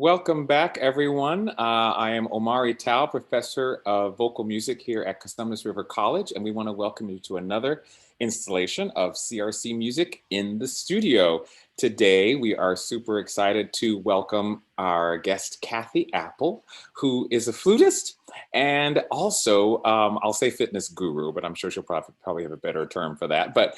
Welcome back, everyone. I am Omari Tao, professor of vocal music here at Columbus River College, and we want to welcome you to another installation of CRC Music in the Studio. Today, we are super excited to welcome our guest, Cathie Apple, who is a flutist and also, I'll say fitness guru, but I'm sure she'll probably have a better term for that. But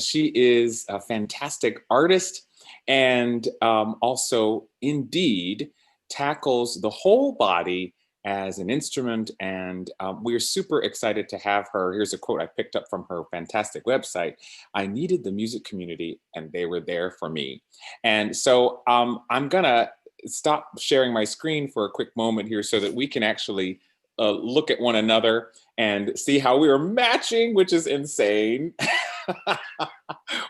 she is a fantastic artist and also indeed tackles the whole body as an instrument. And we're super excited to have her. Here's a quote I picked up from her fantastic website. "I needed the music community and they were there for me." And so I'm gonna stop sharing my screen for a quick moment here so that we can actually look at one another and see how we are matching, which is insane.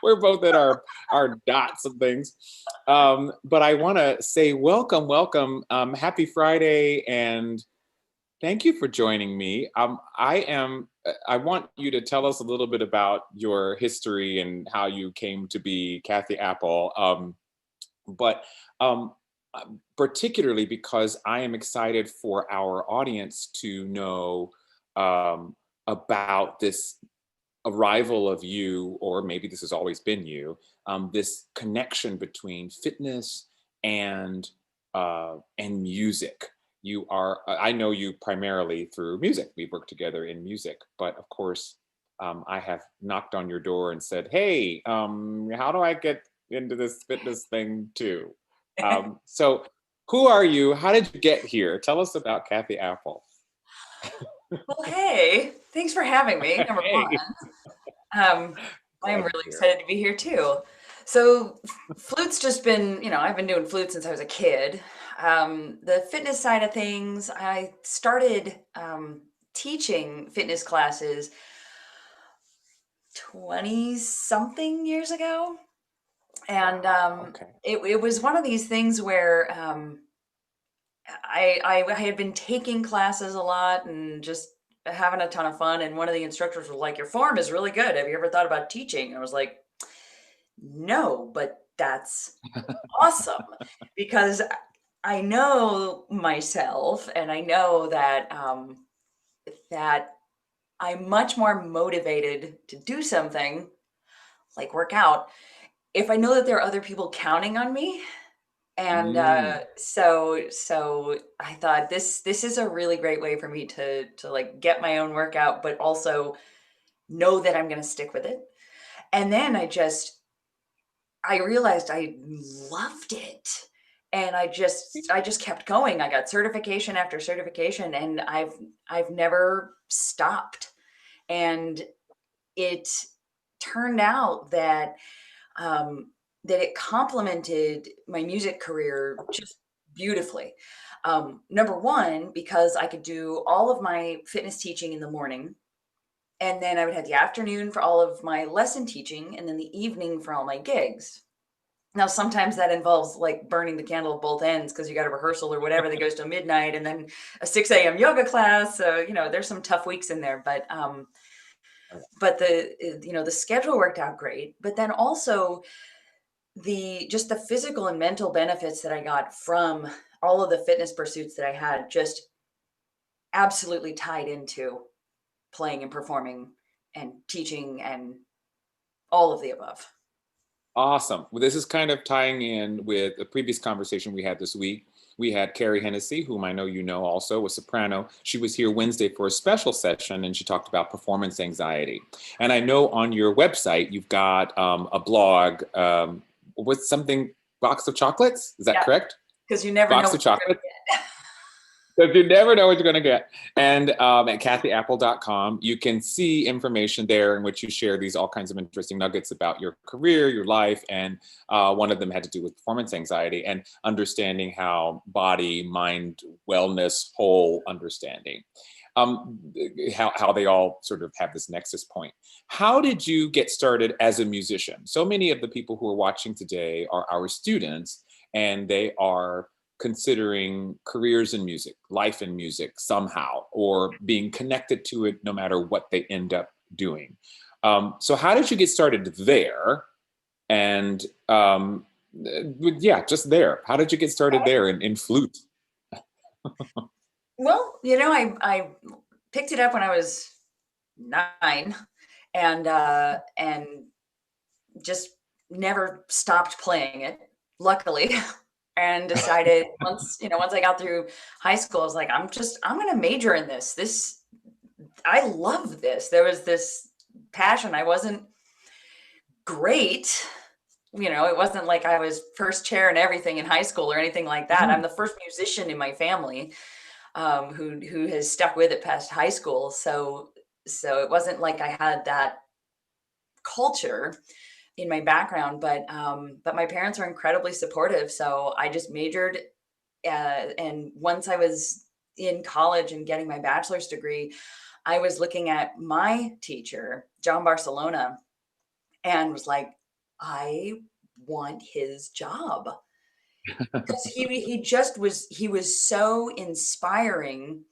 We're both at our dots and things. But I want to say welcome. Happy Friday, and thank you for joining me. I want you to tell us a little bit about your history and how you came to be Cathie Apple. But particularly because I am excited for our audience to know about this arrival of you, or maybe this has always been you, this connection between fitness and music. You are, I know you primarily through music. We've worked together in music, but of course, I have knocked on your door and said, "Hey, how do I get into this fitness thing too?" So who are you? How did you get here? Tell us about Cathie Apple. Well, hey, thanks for having me, number Hey. one. I am really excited to be here too. So flute's just been, I've been doing flute since I was a kid. The fitness side of things, I started teaching fitness classes 20 something years ago. And Okay. it was one of these things where I had been taking classes a lot and just having a ton of fun. And one of the instructors was like, "Your form is really good. Have you ever thought about teaching?" And I was like, "No, but that's awesome because I know myself and I know that I'm much more motivated to do something like work out if I know that there are other people counting on me. And Mm. so I thought this is a really great way for me to like get my own workout, but also know that I'm going to stick with it. And then I realized I loved it. And I just kept going. I got certification after certification, and I've never stopped. And it turned out that it complemented my music career just beautifully. Number one, because I could do all of my fitness teaching in the morning, and then I would have the afternoon for all of my lesson teaching, and then the evening for all my gigs. Now, sometimes that involves like burning the candle at both ends because you got a rehearsal or whatever that goes till midnight, and then a 6 a.m. yoga class. So, there's some tough weeks in there, but the schedule worked out great. But then also the physical and mental benefits that I got from all of the fitness pursuits that I had just absolutely tied into playing and performing and teaching and all of the above. Awesome. Well, this is kind of tying in with a previous conversation we had this week. We had Carrie Hennessy, whom I know you know also, a soprano. She was here Wednesday for a special session, and she talked about performance anxiety. And I know on your website, you've got a blog with something, box of chocolates. Is that Yeah, correct? because you never know Box what of you're going chocolates. to get. Because you never know what you're going to get. And at cathieapple.com, you can see information there in which you share these all kinds of interesting nuggets about your career, your life. And one of them had to do with performance anxiety and understanding how body, mind, wellness, whole understanding, how they all sort of have this nexus point. How did you get started as a musician? So many of the people who are watching today are our students, and they are considering careers in music, life in music somehow, or being connected to it no matter what they end up doing. So how did you get started there? And Yeah, just there. How did you get started there in flute? Well, I picked it up when I was 9 and just never stopped playing it, luckily. And decided once I got through high school, I was like, I'm gonna major in this. I love this. There was this passion. I wasn't great. It wasn't like I was first chair and everything in high school or anything like that. I'm Mhm. the first musician in my family who has stuck with it past high school. So it wasn't like I had that culture in my background, but my parents are incredibly supportive. So I just majored, and once I was in college and getting my bachelor's degree, I was looking at my teacher, John Barcelona, and was like, I want his job. Because he was so inspiring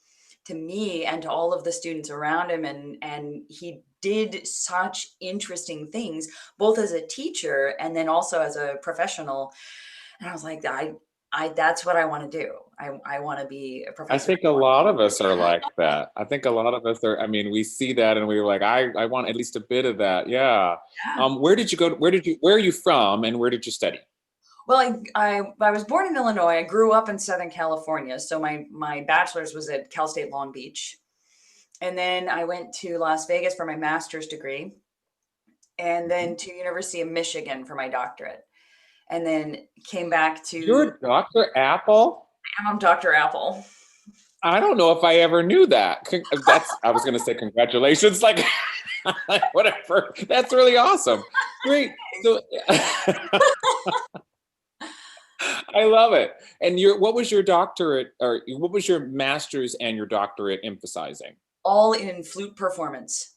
to me and to all of the students around him, and he did such interesting things both as a teacher and then also as a professional. And I was like, I that's what I want to do. I want to be a I professor. think a lot of us are like that. I think a lot of us are, I mean, we see that and we're like, I want at least a bit of that. Yeah. Yeah. Where did you go? Where are you from and where did you study? Well, I was born in Illinois. I grew up in Southern California. So my bachelor's was at Cal State Long Beach. And then I went to Las Vegas for my master's degree, and Mhm. then to University of Michigan for my doctorate. And then came back to You're Dr. Apple? I'm Dr. Apple. I don't know if I ever knew that. I was going to say congratulations. Like, whatever. That's really awesome. Great. So I love it. And what was your doctorate or what was your master's and your doctorate emphasizing? All in flute performance.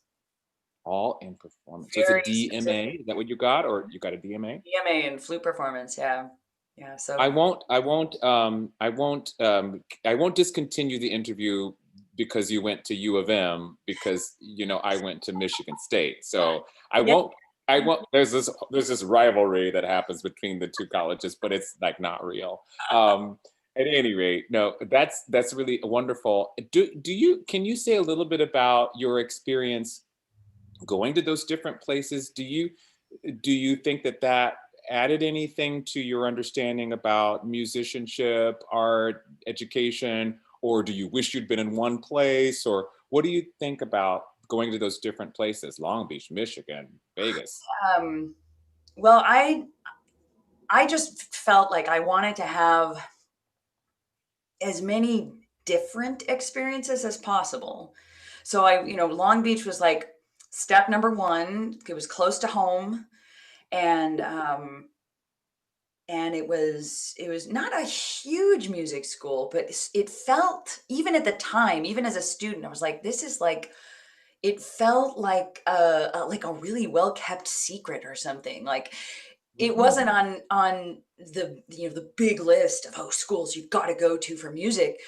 All in performance. So it's a Very DMA. specific. Is that what you got, or you got a DMA? DMA in flute performance. Yeah. Yeah. I So won't. I won't discontinue the interview because you went to U of M because I went to Michigan State. So I yeah. won't. I won't. There's this rivalry that happens between the two colleges, but it's like not real. At any rate, no, that's really wonderful. Can you say a little bit about your experience going to those different places? Do you think that added anything to your understanding about musicianship, art, education, or do you wish you'd been in one place? Or what do you think about going to those different places? Long Beach, Michigan, Vegas. um, well, I just felt like I wanted to have as many different experiences as possible. So Long Beach was like step number one. It was close to home, and it was not a huge music school, but it felt, even at the time, even as a student, I was like, this is like, it felt like a really well kept secret or something. Like it Mhm. wasn't on the big list of schools you've got to go to for music,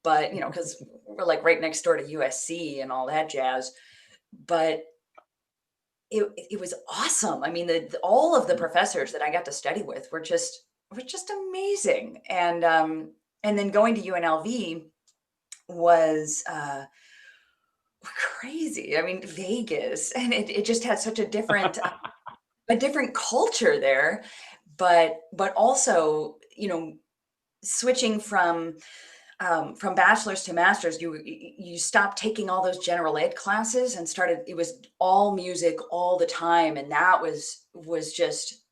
but because we're like right next door to USC and all that jazz. But it was awesome. I mean, all of the professors that I got to study with were just amazing. And then going to UNLV was crazy. I mean, Vegas, and it just had such a different culture there. But also, switching from bachelor's to master's, you stopped taking all those general ed classes and started. It was all music all the time, and that was just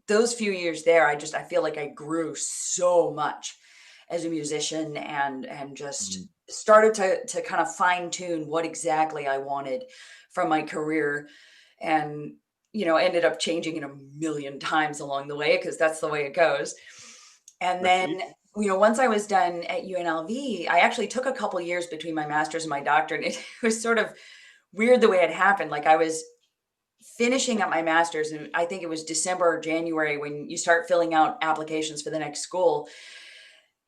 those few years there. I feel like I grew so much as a musician, and just Mhm. started to kind of fine tune what exactly I wanted from my career, and ended up changing it a million times along the way because that's the way it goes. And then, Right. once I was done at UNLV, I actually took a couple years between my master's and my doctorate. It was sort of weird the way it happened. Like I was finishing up my master's, and I think it was December or January when you start filling out applications for the next school.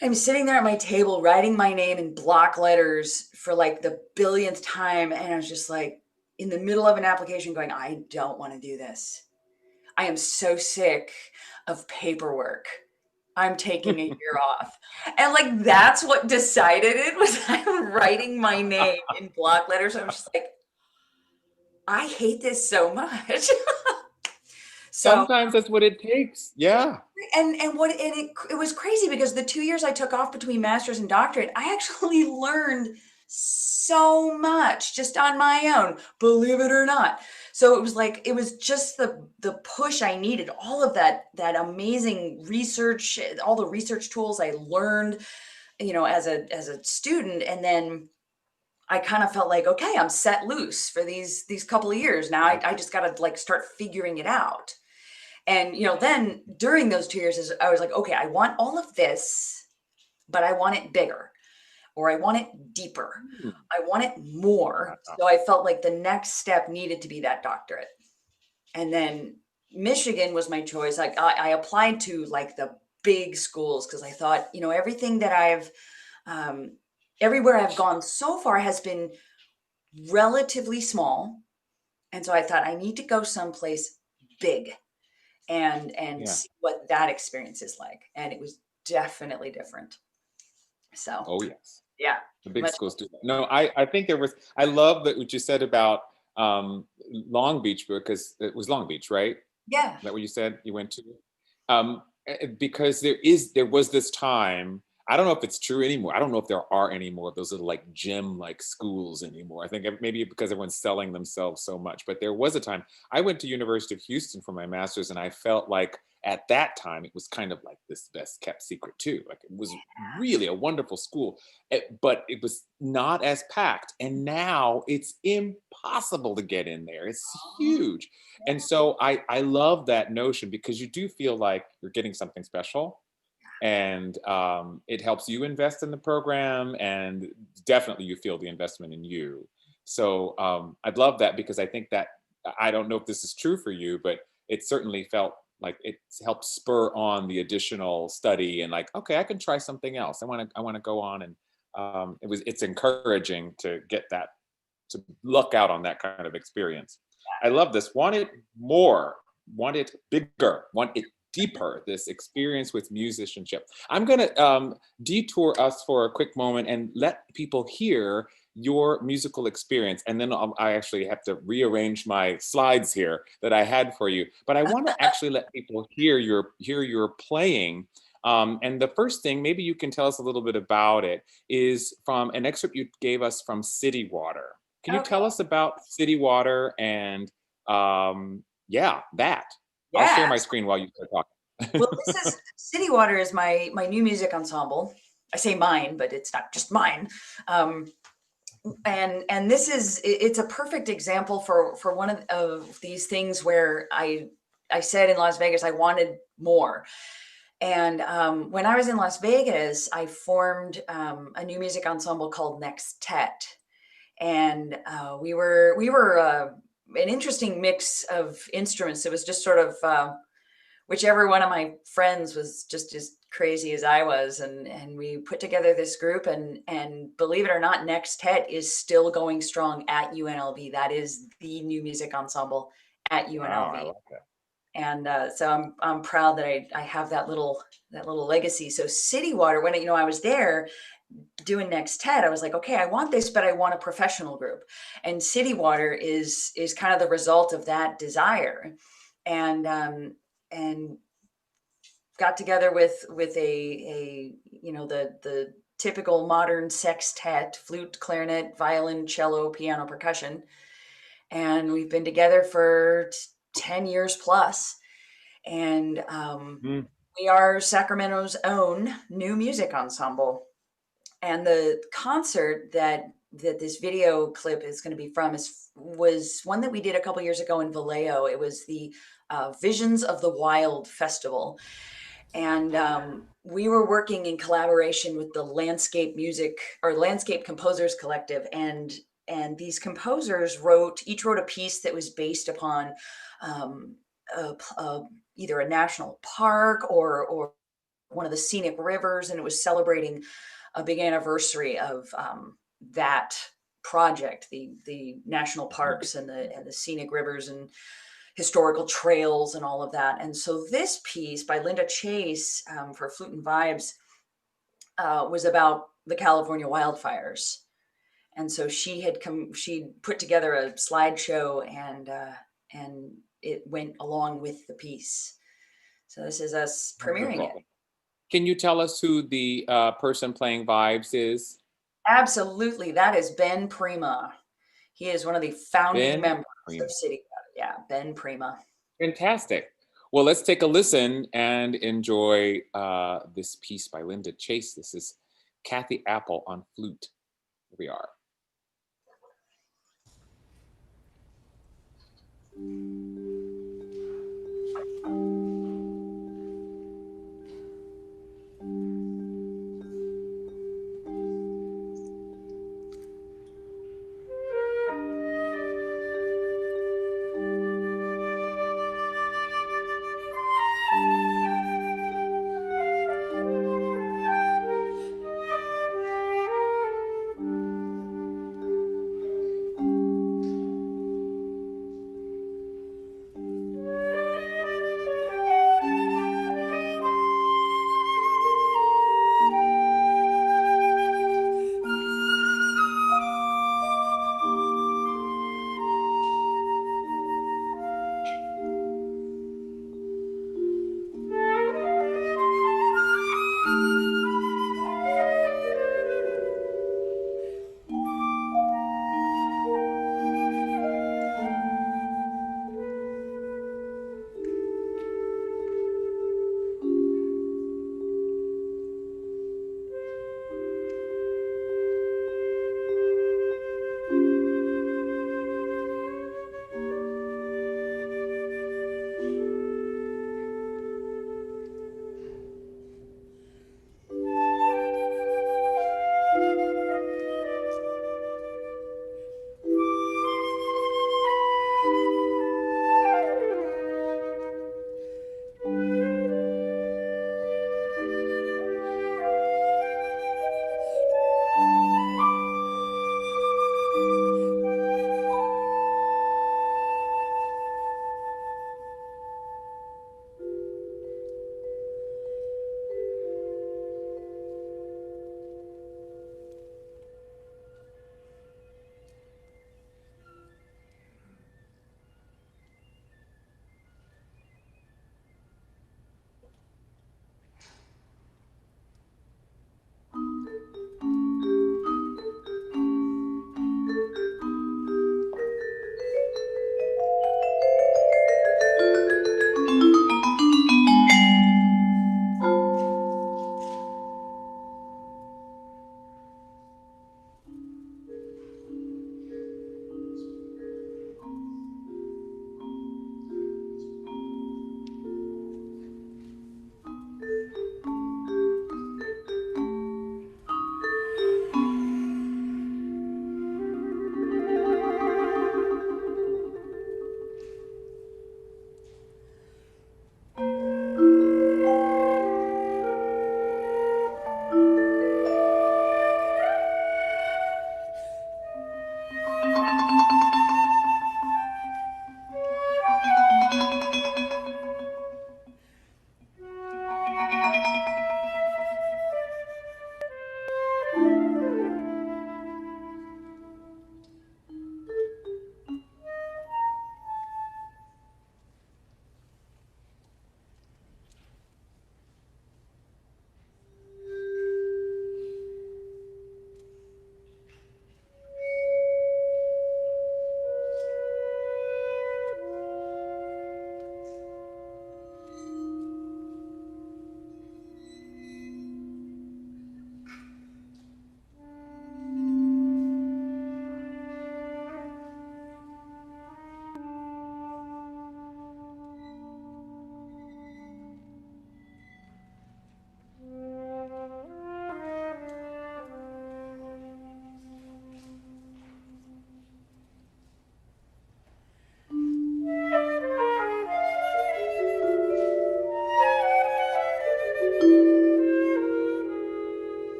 I'm sitting there at my table writing my name in block letters for like the billionth time. And I was just like in the middle of an application going, I don't want to do this. I am so sick of paperwork. I'm taking a year off. And like, that's what decided it was I'm writing my name in block letters. I was just like, I hate this so much. So, Sometimes that's what it takes. Yeah. it was crazy because the 2 years I took off between master's and doctorate, I actually learned so much just on my own, believe it or not. So it was like, it was just the push I needed, all of that amazing research, all the research tools I learned, as a student. And then I kind of felt like, okay, I'm set loose for these couple of years. Now I just got to like start figuring it out. And, then during those 2 years, I was like, okay, I want all of this, but I want it bigger, or I want it deeper. Hmm. I want it more. So I felt like the next step needed to be that doctorate. And then Michigan was my choice. Like I applied to like the big schools because I thought, everything that everywhere I've gone so far has been relatively small. And so I thought I need to go someplace big and Yeah. see what that experience is like. And it was definitely different. So Oh, yes. yeah. The big Much, schools do that. No, I think I love that what you said about Long Beach, because it was Long Beach, right? yeah. Is that what you said you went to? Because there was this time, I don't know if it's true anymore. I don't know if there are any more of those little like gym like schools anymore. I think maybe because everyone's selling themselves so much, but there was a time I went to University of Houston for my master's, and I felt like at that time it was kind of like this best kept secret too. Like it was really a wonderful school, but it was not as packed. And now it's impossible to get in there. It's huge. And so I love that notion, because you do feel like you're getting something special, and it helps you invest in the program, and definitely you feel the investment in you. So I'd love that, because I think that, I don't know if this is true for you, but it certainly felt like it helped spur on the additional study, and like, okay, I can try something else. I want to go on. And it's encouraging to get that, to luck out on that kind of experience. I love this. Want it more, want it bigger, want it deeper, this experience with musicianship. I'm going to detour us for a quick moment and let people hear your musical experience. And then I actually have to rearrange my slides here that I had for you. But I want to actually let people hear your playing. And the first thing, maybe you can tell us a little bit about it, is from an excerpt you gave us from Citywater. Can you Okay. tell us about Citywater and that? I'll share Yeah. my screen while you start talking. Well, this is Citywater is my new music ensemble. I say mine, but it's not just mine. And this it's a perfect example for one of these things where I said in Las Vegas I wanted more. And when I was in Las Vegas, I formed a new music ensemble called Nextet, and we were an interesting mix of instruments. It was just sort of whichever one of my friends was just as crazy as I was, and we put together this group, and believe it or not, Nextet is still going strong at UNLV. That is the new music ensemble at UNLV. Wow, I love that. And so I'm proud that I have that little legacy. So Citywater, when I was there doing Nextet, I was like, okay, I want this, but I want a professional group. And Citywater is kind of the result of that desire, and got together with a the typical modern sextet: flute, clarinet, violin, cello, piano, percussion. And we've been together for 10 years plus. And Mm. we are Sacramento's own new music ensemble. And the concert that this video clip is going to be from was one that we did a couple years ago in Vallejo. It was the Visions of the Wild Festival. And we were working in collaboration with the Landscape Music, or Landscape Composers Collective. And these composers each wrote a piece that was based upon um, either a national park or one of the scenic rivers, and it was celebrating a big anniversary of that project, the national parks and the scenic rivers. And historical trails and all of that. And so this piece by Linda Chase for Flute and Vibes was about the California wildfires. And so she put together a slideshow and it went along with the piece. So this is us premiering it. Can you tell us who the person playing vibes is? Absolutely. That is Ben Prima. He is one of the founding members of Citywater. Yeah, Ben Prima. Fantastic. Well, let's take a listen and enjoy this piece by Linda Chase. This is Cathie Apple on flute. Here we are.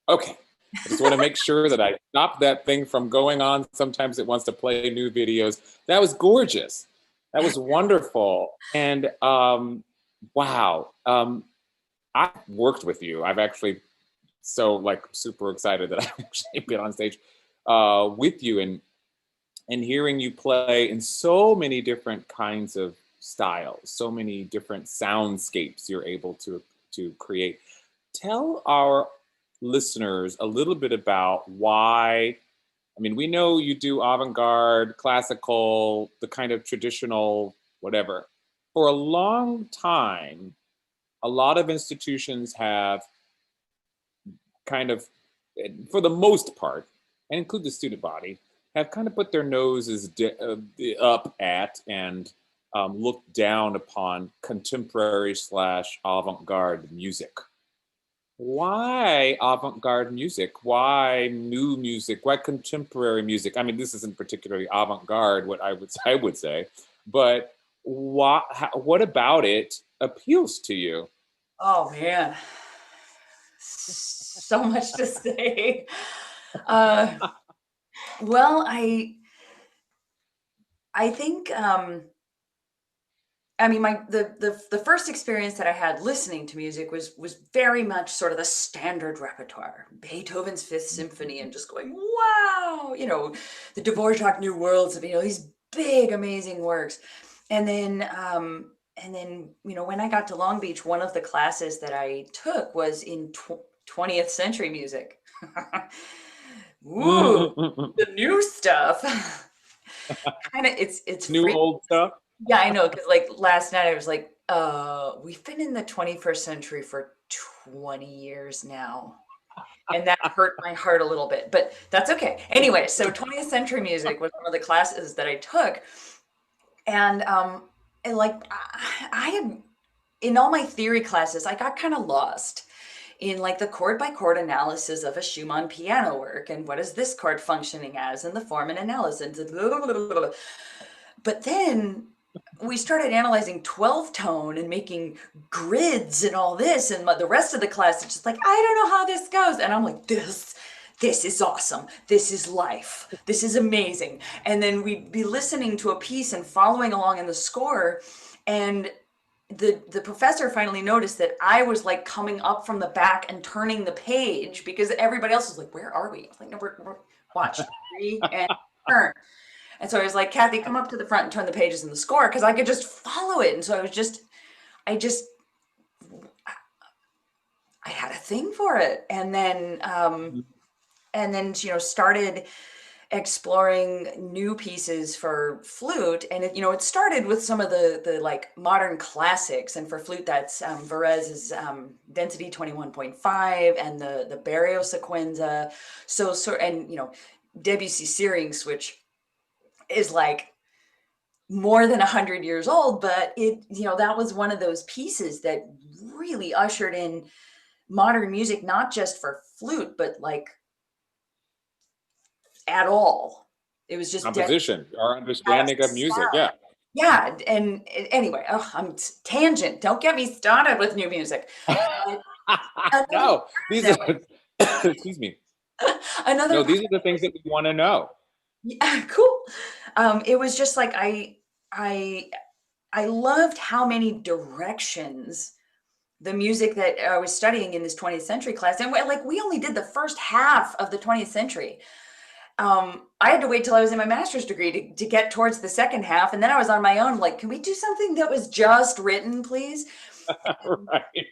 Okay. I just want to make sure that I stop that thing from going on. Sometimes it wants to play new videos. That was gorgeous. That was wonderful. And wow. I've worked with you. I've actually so like super excited that I've actually been on stage with you and hearing you play in so many different kinds of styles, so many different soundscapes you're able to create. Tell our listeners a little bit about why. I mean, we know you do avant-garde, classical, the kind of traditional, whatever. For a long time, a lot of institutions have kind of, for the most part, and include the student body, have kind of put their noses up at and looked down upon contemporary slash avant-garde music. Why avant-garde music? Why new music? Why contemporary music? I mean, this isn't particularly avant-garde, what I would say, but what about it appeals to you? Oh man, so much to say. Uh, well, I think I mean the first experience that I had listening to music was very much sort of the standard repertoire, Beethoven's Fifth Symphony, and just going, wow, the Dvorak New Worlds, these big amazing works. And then when I got to Long Beach, one of the classes that I took was in 20th century music. Ooh, the new stuff. Kind of, it's New free. old stuff? Yeah, I know, because like last night I was like, we've been in the 21st century for 20 years now. And that hurt my heart a little bit, but that's okay. Anyway, so 20th century music was one of the classes that I took. And like I had in all my theory classes, I got kind of lost in like the chord by chord analysis of a Schumann piano work and what is this chord functioning as and the form and analysis. But then we started analyzing 12 tone and making grids and all this, and the rest of the class is just like, I don't know how this goes. And I'm like, this is awesome. This is life. This is amazing. And then we'd be listening to a piece and following along in the score, and the professor finally noticed that I was like coming up from the back and turning the page because everybody else was like, where are we? I was like, no, we're watch, read and turn. And so I was like, Cathie, come up to the front and turn the pages in the score, because I could just follow it. And so I had a thing for it. And then started exploring new pieces for flute. And it started with some of the like modern classics. And for flute, that's Varèse's Density 21.5 and the Barrio Sequenza. And Debussy Syrinx, which is like more than 100 years old, but that was one of those pieces that really ushered in modern music, not just for flute, but like at all. It was just Composition, our understanding of music. Yeah. yeah. And anyway, I'm tangent. Don't get me started with new music. No, these are, excuse me. Another No, these are the things that we want to know. Yeah, cool. It was just like I loved how many directions the music that I was studying in this 20th century class, and we only did the first half of the 20th century. I had to wait till I was in my master's degree to get towards the second half, and then I was on my own. Like, can we do something that was just written, please? Right.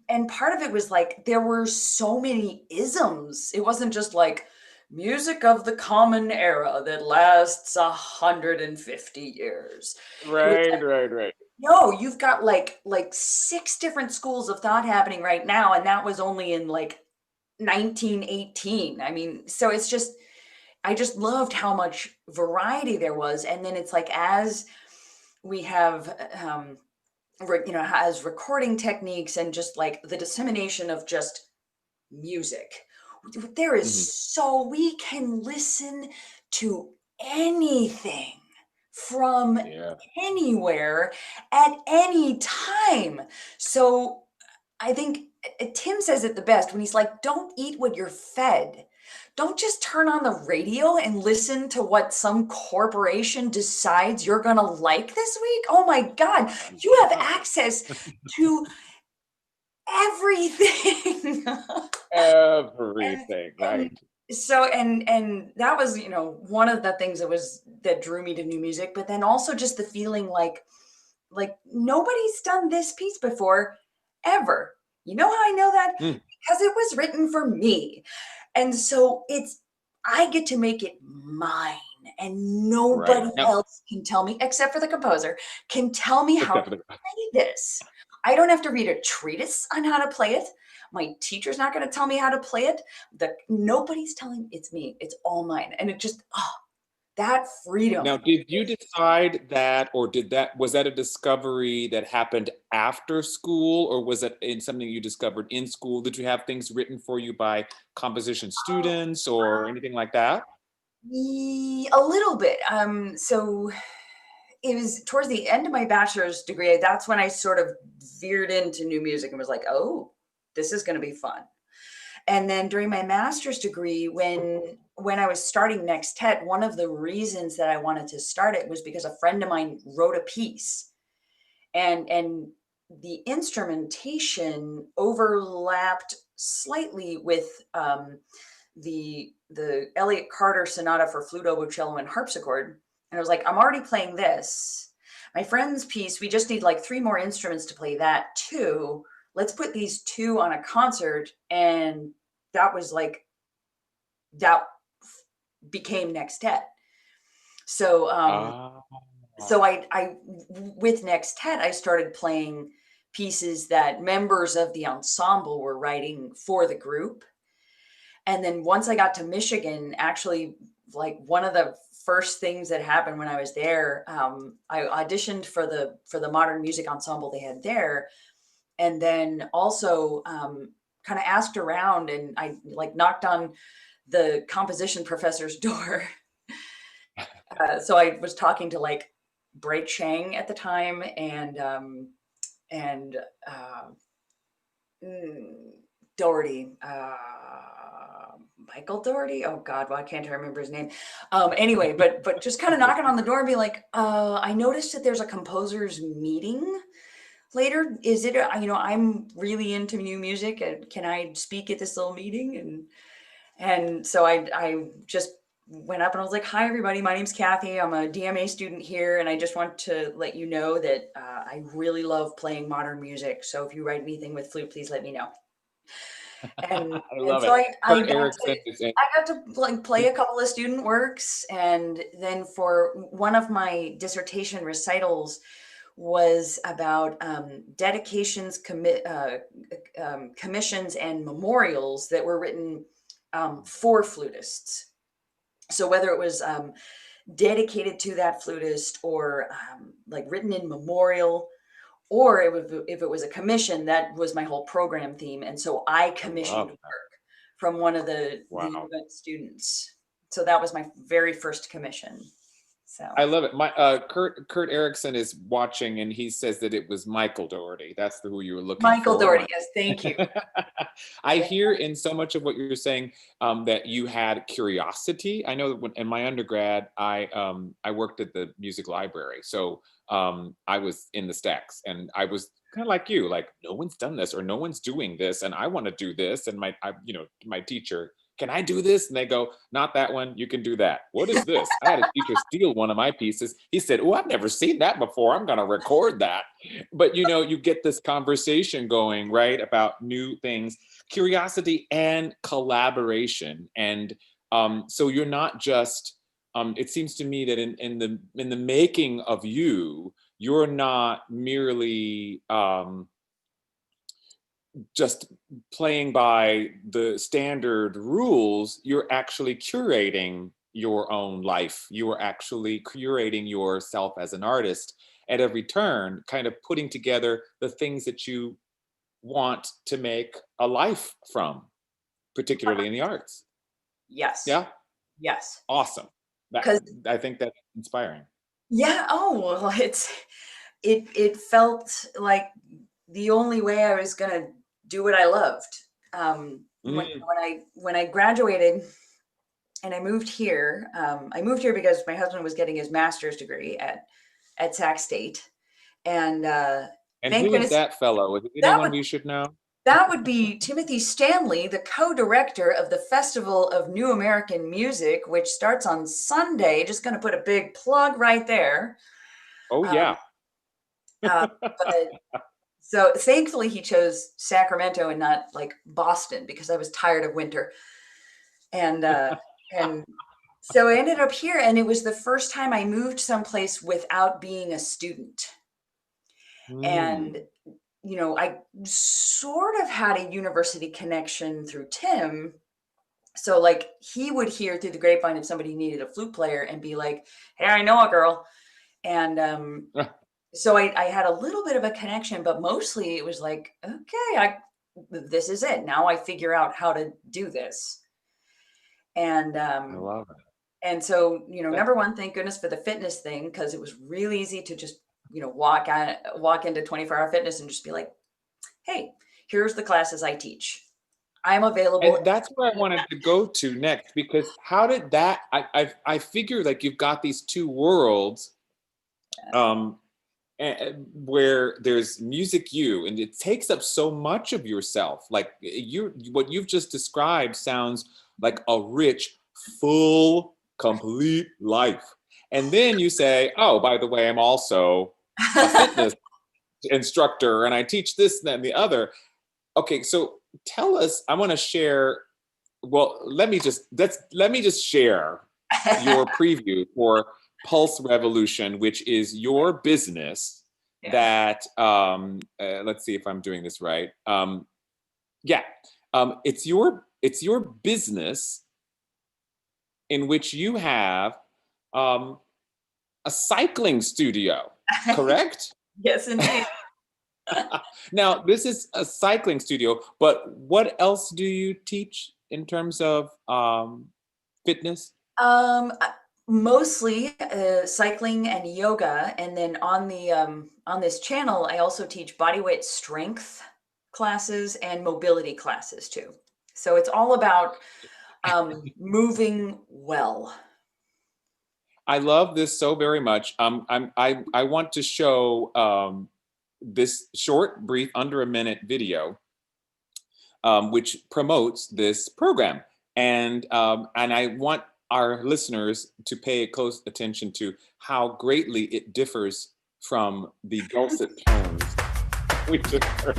And part of it was like there were so many isms. It wasn't just like music of the common era that lasts 150 years. It was Right, like, right, right. no, you've got like 6 different schools of thought happening right now, and that was only in like 1918. I mean, so it's just I just loved how much variety there was. And then it's like as we have has recording techniques and just like the dissemination of just music. There is Mhm. so we can listen to anything from Yeah. anywhere at any time. So I think Tim says it the best when he's like, don't eat what you're fed. Don't just turn on the radio and listen to what some corporation decides you're going to like this week. Oh my God, you have access to everything. Everything, and right. so and that was, one of the things that drew me to new music, but then also just the feeling like nobody's done this piece before ever. You know how I know that? Mm, Because it was written for me. And so I get to make it mine, and right. nobody Now, else can tell me, except for the composer, can tell me how to except for the, play this. I don't have to read a treatise on how to play it. My teacher's not going to tell me how to play it. Nobody's telling, it's me. It's all mine. And it just, that now, freedom. did you decide that, or was that a discovery that happened after school, or was it in something you discovered in school? Did you have things written for you by composition students or anything like that? A little bit. So it was towards the end of my bachelor's degree. That's when I sort of veered into new music and was like, oh, this is going to be fun. And then during my master's degree, when I was starting Next Tech, one of the reasons that I wanted to start it was because a friend of mine wrote a piece, and the instrumentation overlapped slightly with the Elliott Carter Sonata for flute, oboe, cello, and harpsichord. And I was like, I'm already playing this. My friend's piece, we just need like 3 more instruments to play that too. Let's put these 2 on a concert. And that was like, that became Next Tech. So, Ah, so I with Next Tech, I started playing pieces that members of the ensemble were writing for the group. And then once I got to Michigan, actually, like one of the first things that happened when I was there, I auditioned for the modern music ensemble they had there, and then also kind of asked around, and I like knocked on the composition professor's door. So I was talking to like Bray Chang at the time, and uh, mm, Doherty. Michael Doherty. Oh God, why can't I remember his name? Anyway, but just kind of knocking on the door and be like, I noticed that there's a composers meeting later. Is it? I'm really into new music, and can I speak at this little meeting? And so I just went up and I was like, hi everybody, my name's Cathie. I'm a DMA student here, and I just want to let you know that I really love playing modern music. So if you write anything with flute, please let me know. And I and love so it. I Kurt got to Erickson is in. I got to like play a couple of student works, and then for one of my dissertation recitals was about dedications, commissions, and memorials that were written for flutists. So whether it was dedicated to that flutist, or like written in memorial, or if it was a commission, that was my whole program theme. And so I I commissioned love that. work from one of the Wow. students. So that was my very first commission. So I love it. My Kurt Erickson is watching, and he says that it was Michael Doherty. That's who you were looking Michael for. Doherty, yes, thank you. I Yeah. hear in so much of what you're saying that you had curiosity. I know that in my undergrad, I worked at the music library, so I was in the stacks, and I was kind of like you, like no one's done this or no one's doing this, and I want to do this. And my teacher, can I do this? And they go, not that one. You can do that. What is this? I had a teacher steal one of my pieces. He said, oh, I've never seen that before. I'm going to record that. But you get this conversation going, right, about new things, curiosity and collaboration. And so you're not just, it seems to me that in the making of you're not merely just playing by the standard rules. You're actually curating your own life. You are actually curating yourself as an artist at every turn, kind of putting together the things that you want to make a life from, particularly in the arts. Yes, Yeah, yes. awesome. That Because I think that's inspiring. Yeah. Oh, well, it felt like the only way I was gonna do what I loved. Mm. When I graduated and I moved here because my husband was getting his master's degree at Sac State, and And thank who is goodness that fellow? Is it that anyone would we should know? that would be Timothy Stanley, the co-director of the Festival of New American Music, which starts on Sunday. Just going to put a big plug right there. Oh, Um, yeah. but so thankfully he chose Sacramento and not like Boston because I was tired of winter. And and so I ended up here, and it was the first time I moved someplace without being a student. And Mm. I sort of had a university connection through Tim. So like he would hear through the grapevine if somebody needed a flute player and be like, "Hey, I know a girl." And so I had a little bit of a connection, but mostly it was like, okay, this is it. Now I figure out how to do this. And I love it. so, That, number one, thank goodness for the fitness thing, because it was really easy to just, walk into 24-hour fitness and just be like, hey, here's the classes I teach. I'm available. and that's where I wanted to go to next, because how did that, I figure like you've got these two worlds, um, where there's music you, and it takes up so much of yourself. Like what you've just described sounds like a rich, full, complete life. And then you say, oh, by the way, I'm also a fitness instructor and I teach this, that, and the other. Okay, so tell us, I want to share, well, let me just share your preview for Pulse Revolution, which is your business Yeah. that let's see if I'm doing this right. Yeah, it's your business in which you have um, a cycling studio, correct? Yes, indeed. Now, this is a cycling studio, but what else do you teach in terms of fitness? Um, uh, Mostly cycling and yoga, and then on this channel, I also teach bodyweight strength classes and mobility classes too. So it's all about moving well. I love this so very much. I want to show this short, brief, under a minute video, which promotes this program, and I want our listeners to pay close attention to how greatly it differs from the dulcet tones we just heard.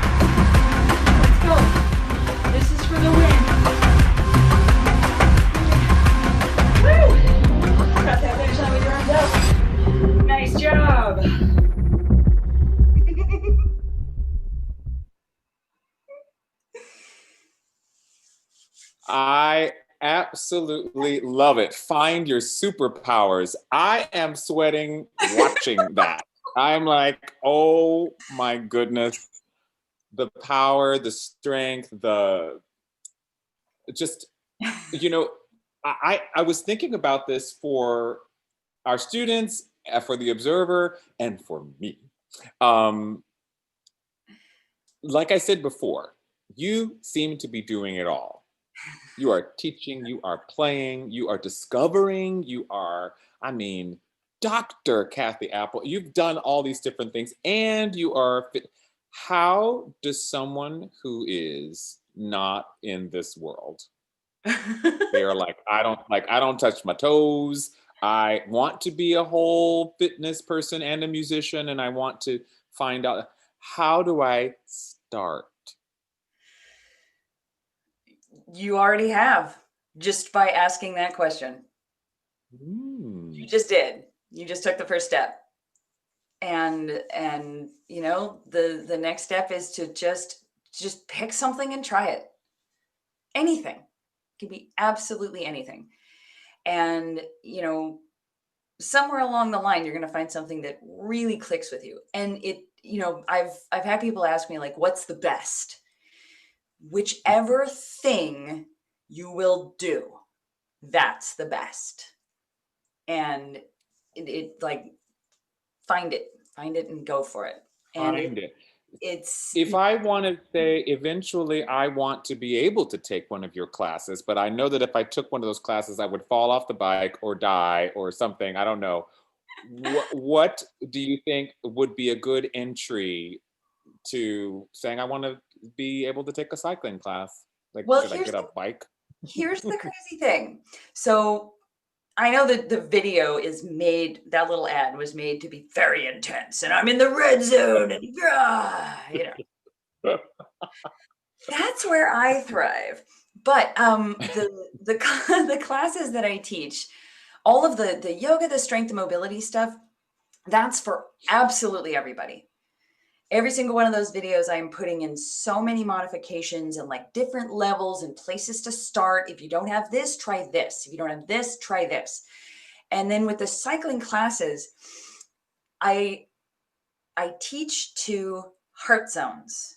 Let's go. This is for the win. Woo! Got that finish line with your arms up. Nice job. I absolutely love it. Find your superpowers. I am sweating watching that. I'm like, oh my goodness, the power, the strength, the just, you know, I was thinking about this for our students, for the observer, and for me. Um, like I said before, you seem to be doing it all. You are teaching, you are playing, you are discovering, you are, I mean, Dr. Cathie Apple, you've done all these different things, and you are fit. How does someone who is not in this world, they are like, I don't touch my toes. I want to be a whole fitness person and a musician, and I want to find out, how do I start? You already have, just by asking that question. You Hmm. just did. You just took the first step. and you know, the next step is to just pick something and try it. Anything. It can be absolutely anything. And, you know, somewhere along the line you're going to find something that really clicks with you. And it, you know, I've had people ask me like, what's the best? Whichever thing you will do, that's the best. And it like, find it and go for it. And Find it. it's If I want to say eventually I want to be able to take one of your classes, but I know that if I took one of those classes, I would fall off the bike or die or something. I don't know. What do you think would be a good entry to saying I want to be able to take a cycling class? Like, well, should I get a bike? here's the crazy thing. So I know that the video is made, that little ad was made to be very intense, and I'm in the red zone, and you know, that's where I thrive. But the the classes that I teach, all of the yoga, the strength and mobility stuff, that's for absolutely everybody. Every single one of those videos, I am putting in so many modifications and like different levels and places to start. If you don't have this, try this. If you don't have this, try this. And then with the cycling classes, I teach to heart zones.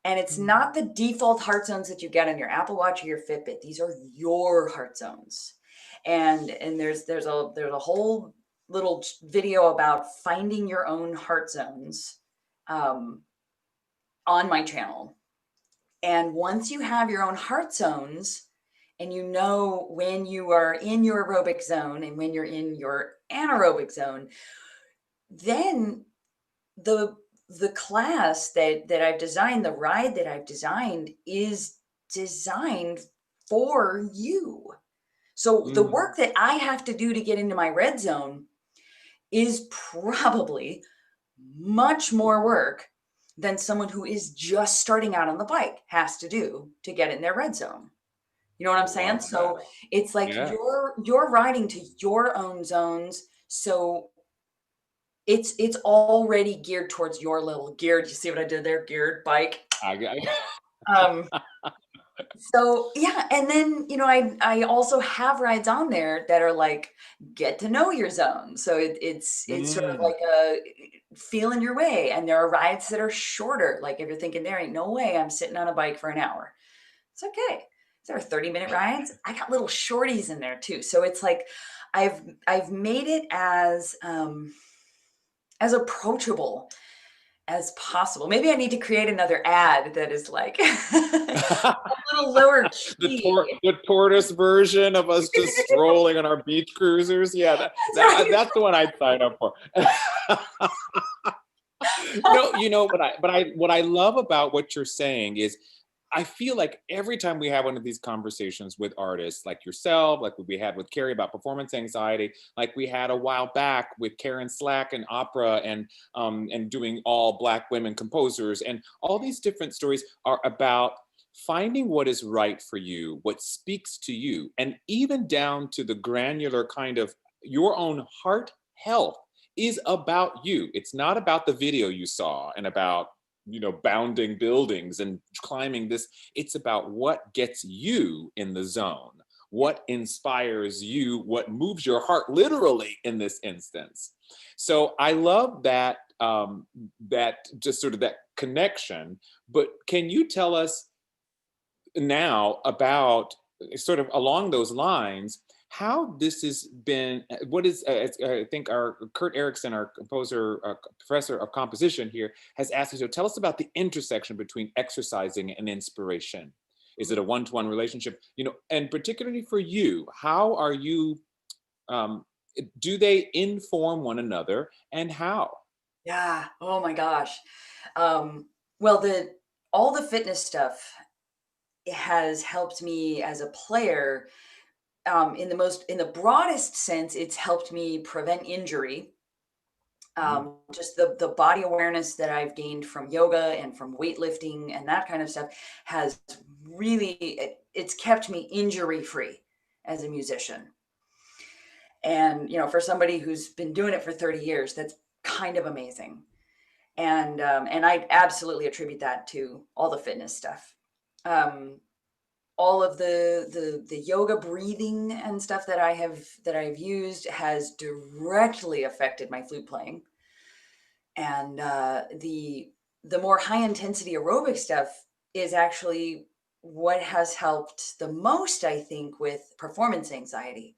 And it's not the default heart zones that you get on your Apple Watch or your Fitbit. These are your heart zones. And there's a whole little video about finding your own heart zones on my channel. And once you have your own heart zones and you know when you are in your aerobic zone and when you're in your anaerobic zone, then the class that I've designed, the ride that I've designed is designed for you. So the work that I have to do to get into my red zone is probably much more work than someone who is just starting out on the bike has to do to get in their red zone. You know what I'm saying? So it's like Yeah. you're riding to your own zones. So it's already geared towards your little geared. You see what I did there? Geared bike. I got Um, so yeah, and then you know, I also have rides on there that are like get to know your zone. So it's sort of like a feeling your way. And there are rides that are shorter. Like if you're thinking there ain't no way I'm sitting on a bike for an hour, it's okay. There are 30-minute rides. I got little shorties in there too. So it's like I've made it as approachable as possible. Maybe I need to create another ad that is like a little lower key. The tortoise version of us just strolling on our beach cruisers. Yeah, that's the one I'd sign up for. No, you know, what I love about what you're saying is I feel like every time we have one of these conversations with artists like yourself, like we had with Carrie about performance anxiety, like we had a while back with Karen Slack and opera and doing all Black women composers, and all these different stories are about finding what is right for you, what speaks to you, and even down to the granular kind of your own heart health is about you. It's not about the video you saw and about, you know, bounding buildings and climbing this. It's about what gets you in the zone, what inspires you, what moves your heart literally in this instance. So I love that, that just sort of that connection. But can you tell us now about sort of along those lines, how this has been, what is, I think our Kurt Erickson, our composer, professor of composition here, has asked us to tell us about the intersection between exercising and inspiration. Is it a one-to-one relationship? You know, and particularly for you, how are you, do they inform one another and how? Yeah. Oh my gosh. Well, all the fitness stuff has helped me as a player. In the broadest sense, it's helped me prevent injury. Just the body awareness that I've gained from yoga and from weightlifting and that kind of stuff has really, it's kept me injury free as a musician. And, you know, for somebody who's been doing it for 30 years, that's kind of amazing. And I absolutely attribute that to all the fitness stuff. All of the yoga breathing and stuff that I've used has directly affected my flute playing. And the more high intensity aerobic stuff is actually what has helped the most, I think, with performance anxiety,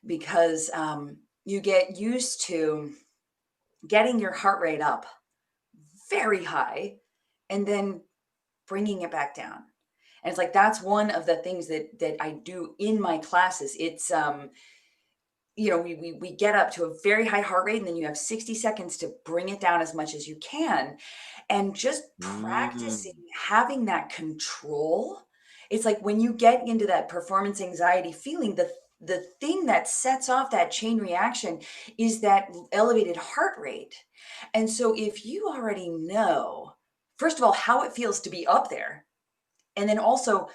because you get used to getting your heart rate up very high and then bringing it back down. And it's like that's one of the things that I do in my classes. It's we get up to a very high heart rate, and then you have 60 seconds to bring it down as much as you can. And just Mm. practicing having that control. It's like when you get into that performance anxiety feeling, the thing that sets off that chain reaction is that elevated heart rate. And so if you already know, first of all, how it feels to be up there, and then also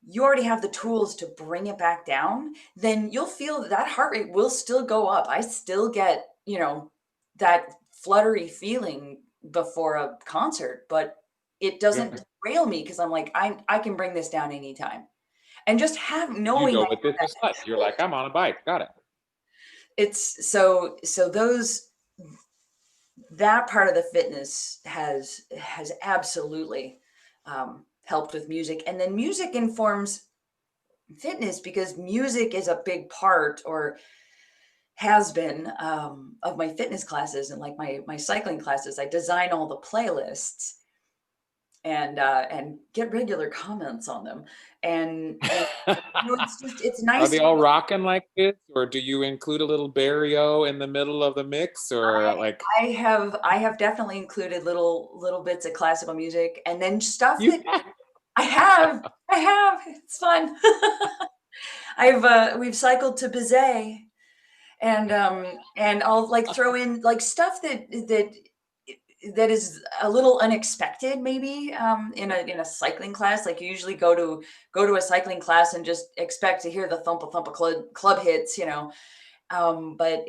you already have the tools to bring it back down, then you'll feel that that heart rate will still go up. I still get, that fluttery feeling before a concert, but it doesn't Yeah. derail me because I'm like, I can bring this down anytime. And just You knowing go that with you have it that just like you're control. like, I'm on a bike. Got it. It's so those that part of the fitness has absolutely helped with music. And then music informs fitness because music is a big part, or has been, of my fitness classes and like my cycling classes. I design all the playlists and get regular comments on them. And it's Are nice they to all be. rocking like this, or do you include a little barrio in the middle of the mix, or I like I have definitely included little bits of classical music, and then stuff you? that I have. It's fun. We've cycled to Bizet, and I'll like throw in like stuff that is a little unexpected, maybe, in a cycling class. Like you usually go to a cycling class and just expect to hear the thump of club hits. But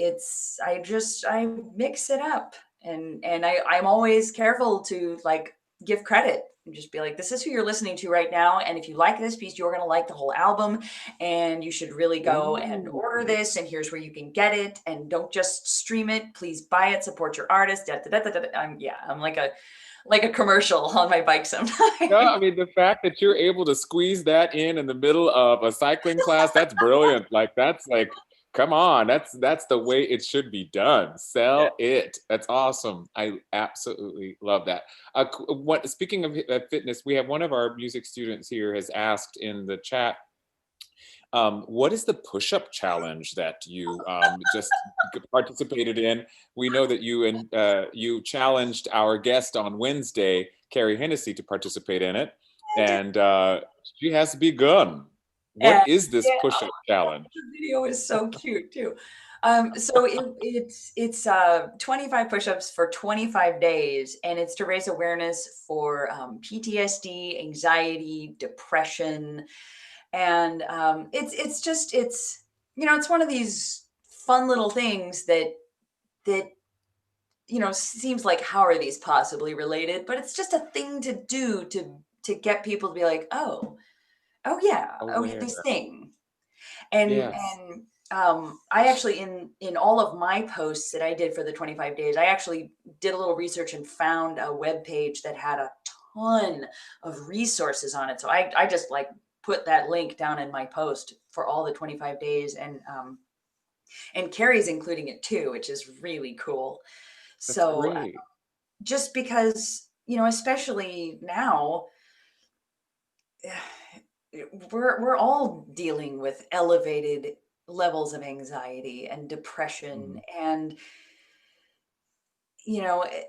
I mix it up, and I'm always careful to like give credit and just be like, this is who you're listening to right now, and if you like this piece, you're going to like the whole album, and you should really go and Ooh, order this, and here's where you can get it, and don't just stream it, please buy it, support your artist. Da, da, da, da, da. I'm like a commercial on my bike no, sometimes. I mean the fact that you're able to squeeze that in the middle of a cycling class, that's brilliant. Like that's like, come on, that's the way it should be done. Yeah. Sell it. That's awesome. I absolutely love that. What speaking of fitness, we have one of our music students here has asked in the chat, what is the push-up challenge that you just participated in? We know that you challenged our guest on Wednesday, Carrie Hennessy, to participate in it, I did. and she has begun. What And is this yeah, push-up challenge? the video is so cute too. So it's 25 push-ups for 25 days, and it's to raise awareness for PTSD, anxiety, depression, and it's one of these fun little things that seems like, how are these possibly related? But it's just a thing to do to get people to be like, oh yeah, oh yeah, Aware. this thing. And Yes. I actually, in all of my posts that I did for the 25 days, I actually did a little research and found a web page that had a ton of resources on it. So I just like put that link down in my post for all the 25 days, and Carrie's including it too, which is really cool. That's So great. just because, especially now, we're all dealing with elevated levels of anxiety and depression, Mhm. and you know eh,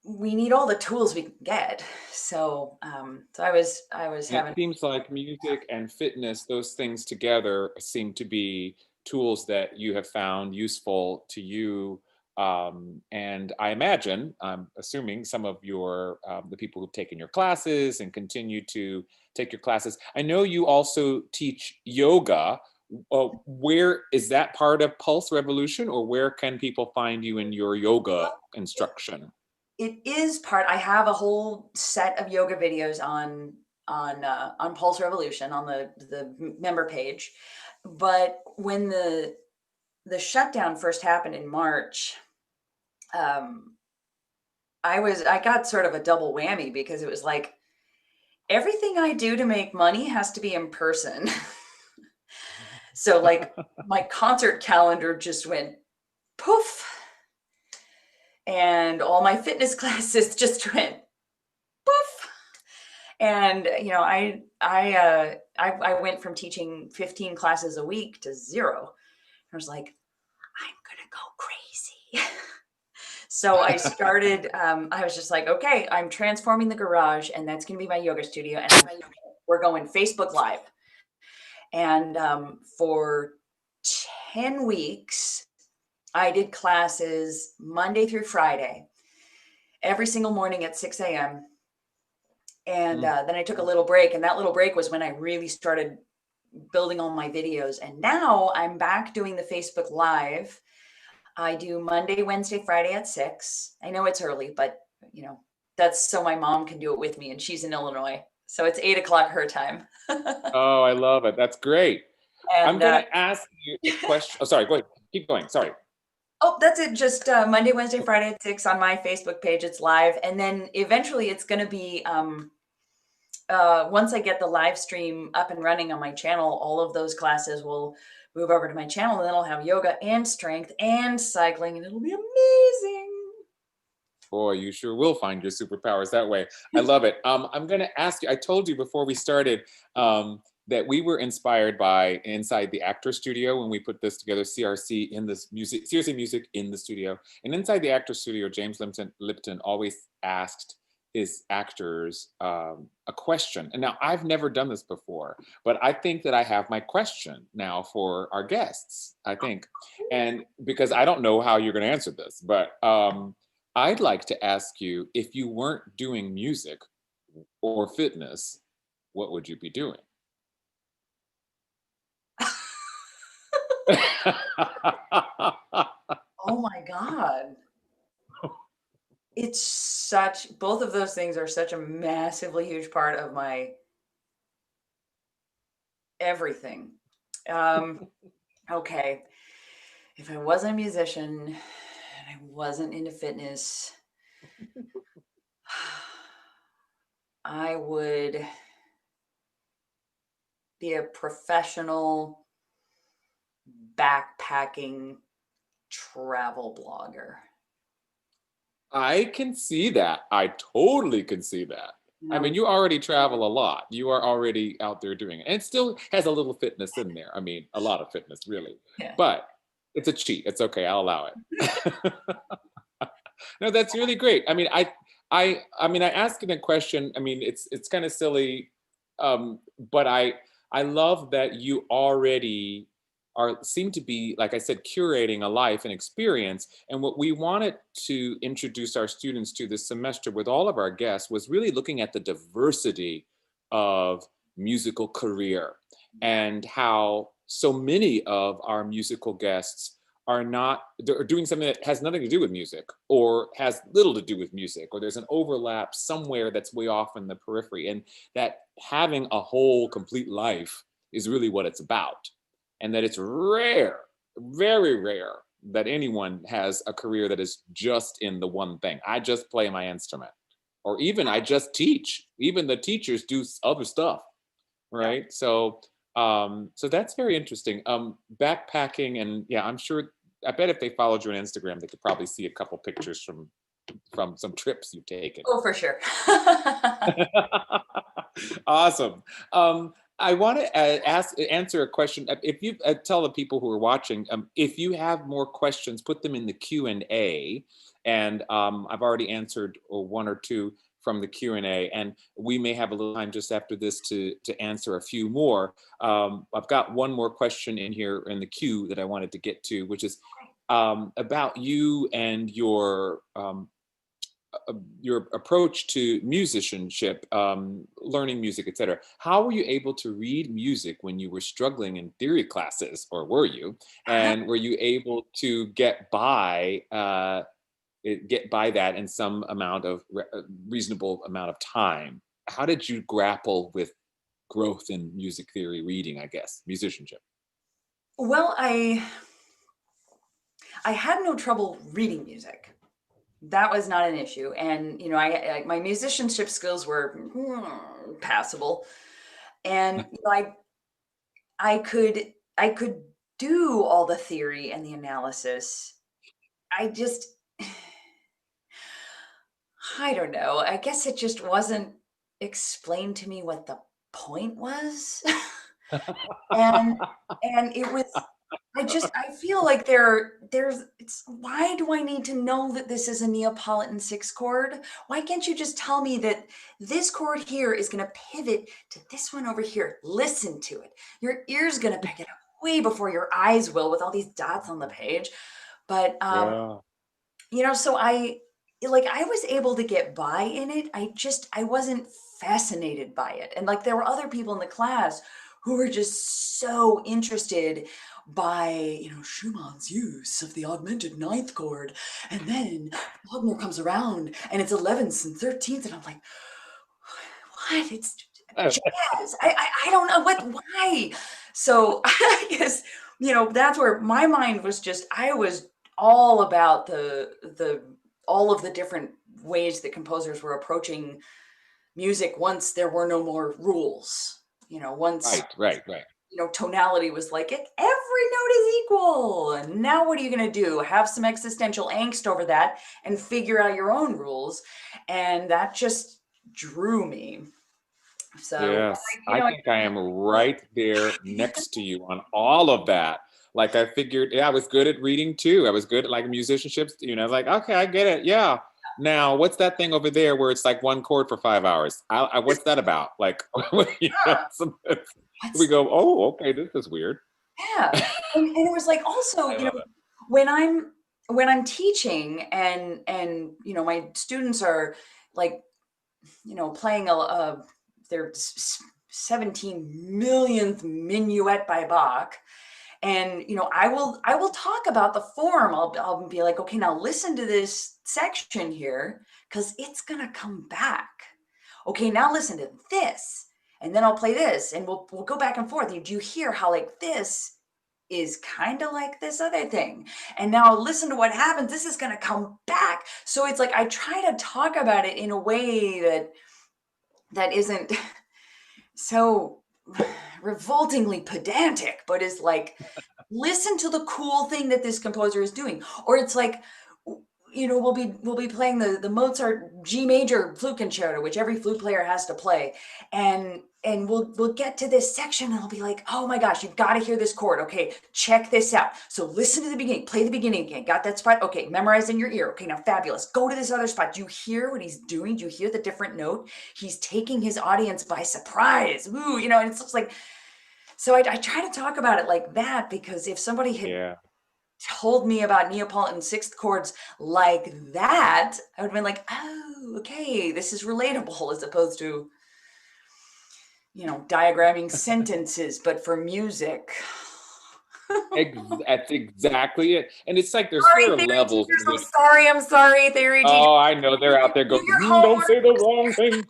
we need all the tools we can get. So I was And it having. seems like music and fitness, those things together seem to be tools that you have found useful to you. And I imagine, I'm assuming some of the people who've taken your classes and continue to take your classes. I know you also teach yoga, where is that part of Pulse Revolution, or where can people find you in your yoga instruction? It is part. I have a whole set of yoga videos on Pulse Revolution on the member page. But when the shutdown first happened in March, I got sort of a double whammy, because it was like everything I do to make money has to be in person. So like my concert calendar just went poof, and all my fitness classes just went poof. And I went from teaching 15 classes a week to 0. I was like, I'm gonna go crazy. So I started, I was just like, okay, I'm transforming the garage, and that's going to be my yoga studio. And we're going Facebook Live. And for 10 weeks, I did classes Monday through Friday, every single morning at 6 a.m. And then I took a little break. And that little break was when I really started building all my videos. And now I'm back doing the Facebook Live. I do Monday, Wednesday, Friday at 6. I know it's early, but that's so my mom can do it with me, and she's in Illinois. So it's 8 o'clock her time. Oh, I love it. That's great. And, I'm going to ask you a question. Oh, sorry. Go ahead. Keep going. Sorry. Oh, that's it. Just Monday, Wednesday, Friday at 6 on my Facebook page. It's live. And then eventually it's going to be, once I get the live stream up and running on my channel, all of those classes will move over to my channel, and then I'll have yoga and strength and cycling, and it'll be amazing. Boy, you sure will find your superpowers that way. I love it. I'm going to ask you, I told you before we started that we were inspired by Inside the Actor Studio when we put this together, CRC in this music, CRC music in the studio. And inside the Actor Studio, James Lipton always asked his actors a question. And now I've never done this before, but I think that I have my question now for our guests, I think. And because I don't know how you're going to answer this, but I'd like to ask you, if you weren't doing music or fitness, what would you be doing? Oh my God. It's both of those things are such a massively huge part of my everything. Okay. If I wasn't a musician and I wasn't into fitness, I would be a professional backpacking travel blogger. I can see that. I totally can see that. I mean, you already travel a lot. You are already out there doing it. And it still has a little fitness in there. I mean, a lot of fitness, really. Yeah. But it's a cheat. It's okay. I'll allow it. No, that's really great. I mean, I asked it a question. I mean, it's kind of silly, but I love that you already seem to be, like I said, curating a life and experience. And what we wanted to introduce our students to this semester with all of our guests was really looking at the diversity of musical career, and how so many of our musical guests they're doing something that has nothing to do with music, or has little to do with music, or there's an overlap somewhere that's way off in the periphery, and that having a whole complete life is really what it's about. And that it's rare, very rare, that anyone has a career that is just in the one thing. I just play my instrument, or even I just teach. Even the teachers do other stuff, right? Yeah. So that's very interesting. Backpacking, and yeah, I bet if they followed you on Instagram, they could probably see a couple pictures from some trips you've taken. Oh, for sure. Awesome. I want to answer a question. If you tell the people who are watching, if you have more questions, put them in the Q&A. And I've already answered one or two from the Q&A, and we may have a little time just after this to answer a few more. I've got one more question in here in the queue that I wanted to get to, which is about you and your your approach to musicianship, learning music, etc. How were you able to read music when you were struggling in theory classes, or were you? And were you able to get by that in some amount of reasonable amount of time? How did you grapple with growth in music theory reading, I guess, musicianship? Well, I had no trouble reading music. That was not an issue. And, my musicianship skills were passable. And, I could do all the theory and the analysis. I just, I don't know. I guess it just wasn't explained to me what the point was. and and it was I feel like it's why do I need to know that this is a Neapolitan six chord? Why can't you just tell me that this chord here is going to pivot to this one over here? Listen to it. Your ear's going to pick it up way before your eyes will with all these dots on the page. But Yeah. so I was able to get by in it. I wasn't fascinated by it. And like there were other people in the class who were just so interested by, Schumann's use of the augmented ninth chord. And then Wagner comes around and it's 11th and 13th. And I'm like, what? It's jazz. I don't know why. So I guess, that's where my mind was I was all about all of the different ways that composers were approaching music once there were no more rules. Once Right. tonality was like every note is equal. And now what are you going to do? Have some existential angst over that and figure out your own rules. And that just drew me. So, Yes, I think I am right there next to you on all of that. Like I figured, yeah, I was good at reading too. I was good at like musicianships, like, okay, I get it. Yeah. Now, what's that thing over there where it's like one chord for 5 hours? What's that about? Like, we go, oh, okay, this is weird. yeah. And it was like also, I love it. when I'm teaching and my students are like, playing their 17 millionth minuet by Bach. And I will talk about the form. I'll be like, okay, now listen to this section here because it's gonna come back. Okay, now listen to this, and then I'll play this, and we'll go back and forth. Do you hear how like this is kind of like this other thing? And now listen to what happens. This is gonna come back. So it's like I try to talk about it in a way that isn't so revoltingly pedantic, but is like, listen to the cool thing that this composer is doing. Or it's like, we'll be playing the Mozart G major flute concerto, which every flute player has to play. And we'll get to this section and I'll be like, oh my gosh, you've got to hear this chord. Okay, check this out. So listen to the beginning, play the beginning again. Got that spot? Okay, memorize in your ear. Okay, now fabulous. Go to this other spot. Do you hear what he's doing? Do you hear the different note? He's taking his audience by surprise. Ooh, and it's just like, so I try to talk about it like that because if somebody had told me about Neapolitan sixth chords like that, I would have been like, oh, okay, this is relatable, as opposed to, diagramming sentences, but for music. That's exactly it. And it's like there's Sorry, sort of theory levels. teachers. I'm sorry, theory teachers. Oh, I know they're out there going, don't say the wrong thing.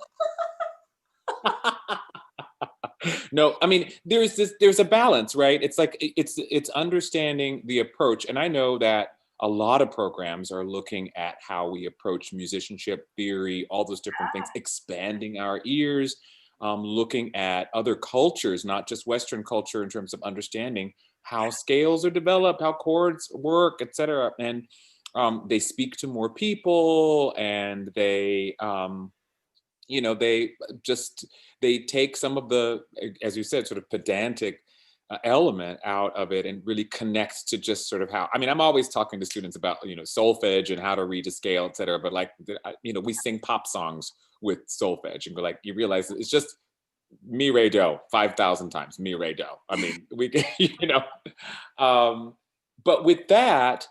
No, I mean, there's a balance, right? It's like, it's understanding the approach. And I know that a lot of programs are looking at how we approach musicianship theory, all those different things, expanding our ears, looking at other cultures, not just Western culture, in terms of understanding how scales are developed, how chords work, et cetera. And they speak to more people, and they they take some of the, as you said, sort of pedantic element out of it and really connects to just sort of how, I mean, I'm always talking to students about, solfege and how to read a scale, et cetera. But like, we sing pop songs with solfege, and you realize it's just mi, re, do 5,000 times, mi, re, do. I mean, we, but with that,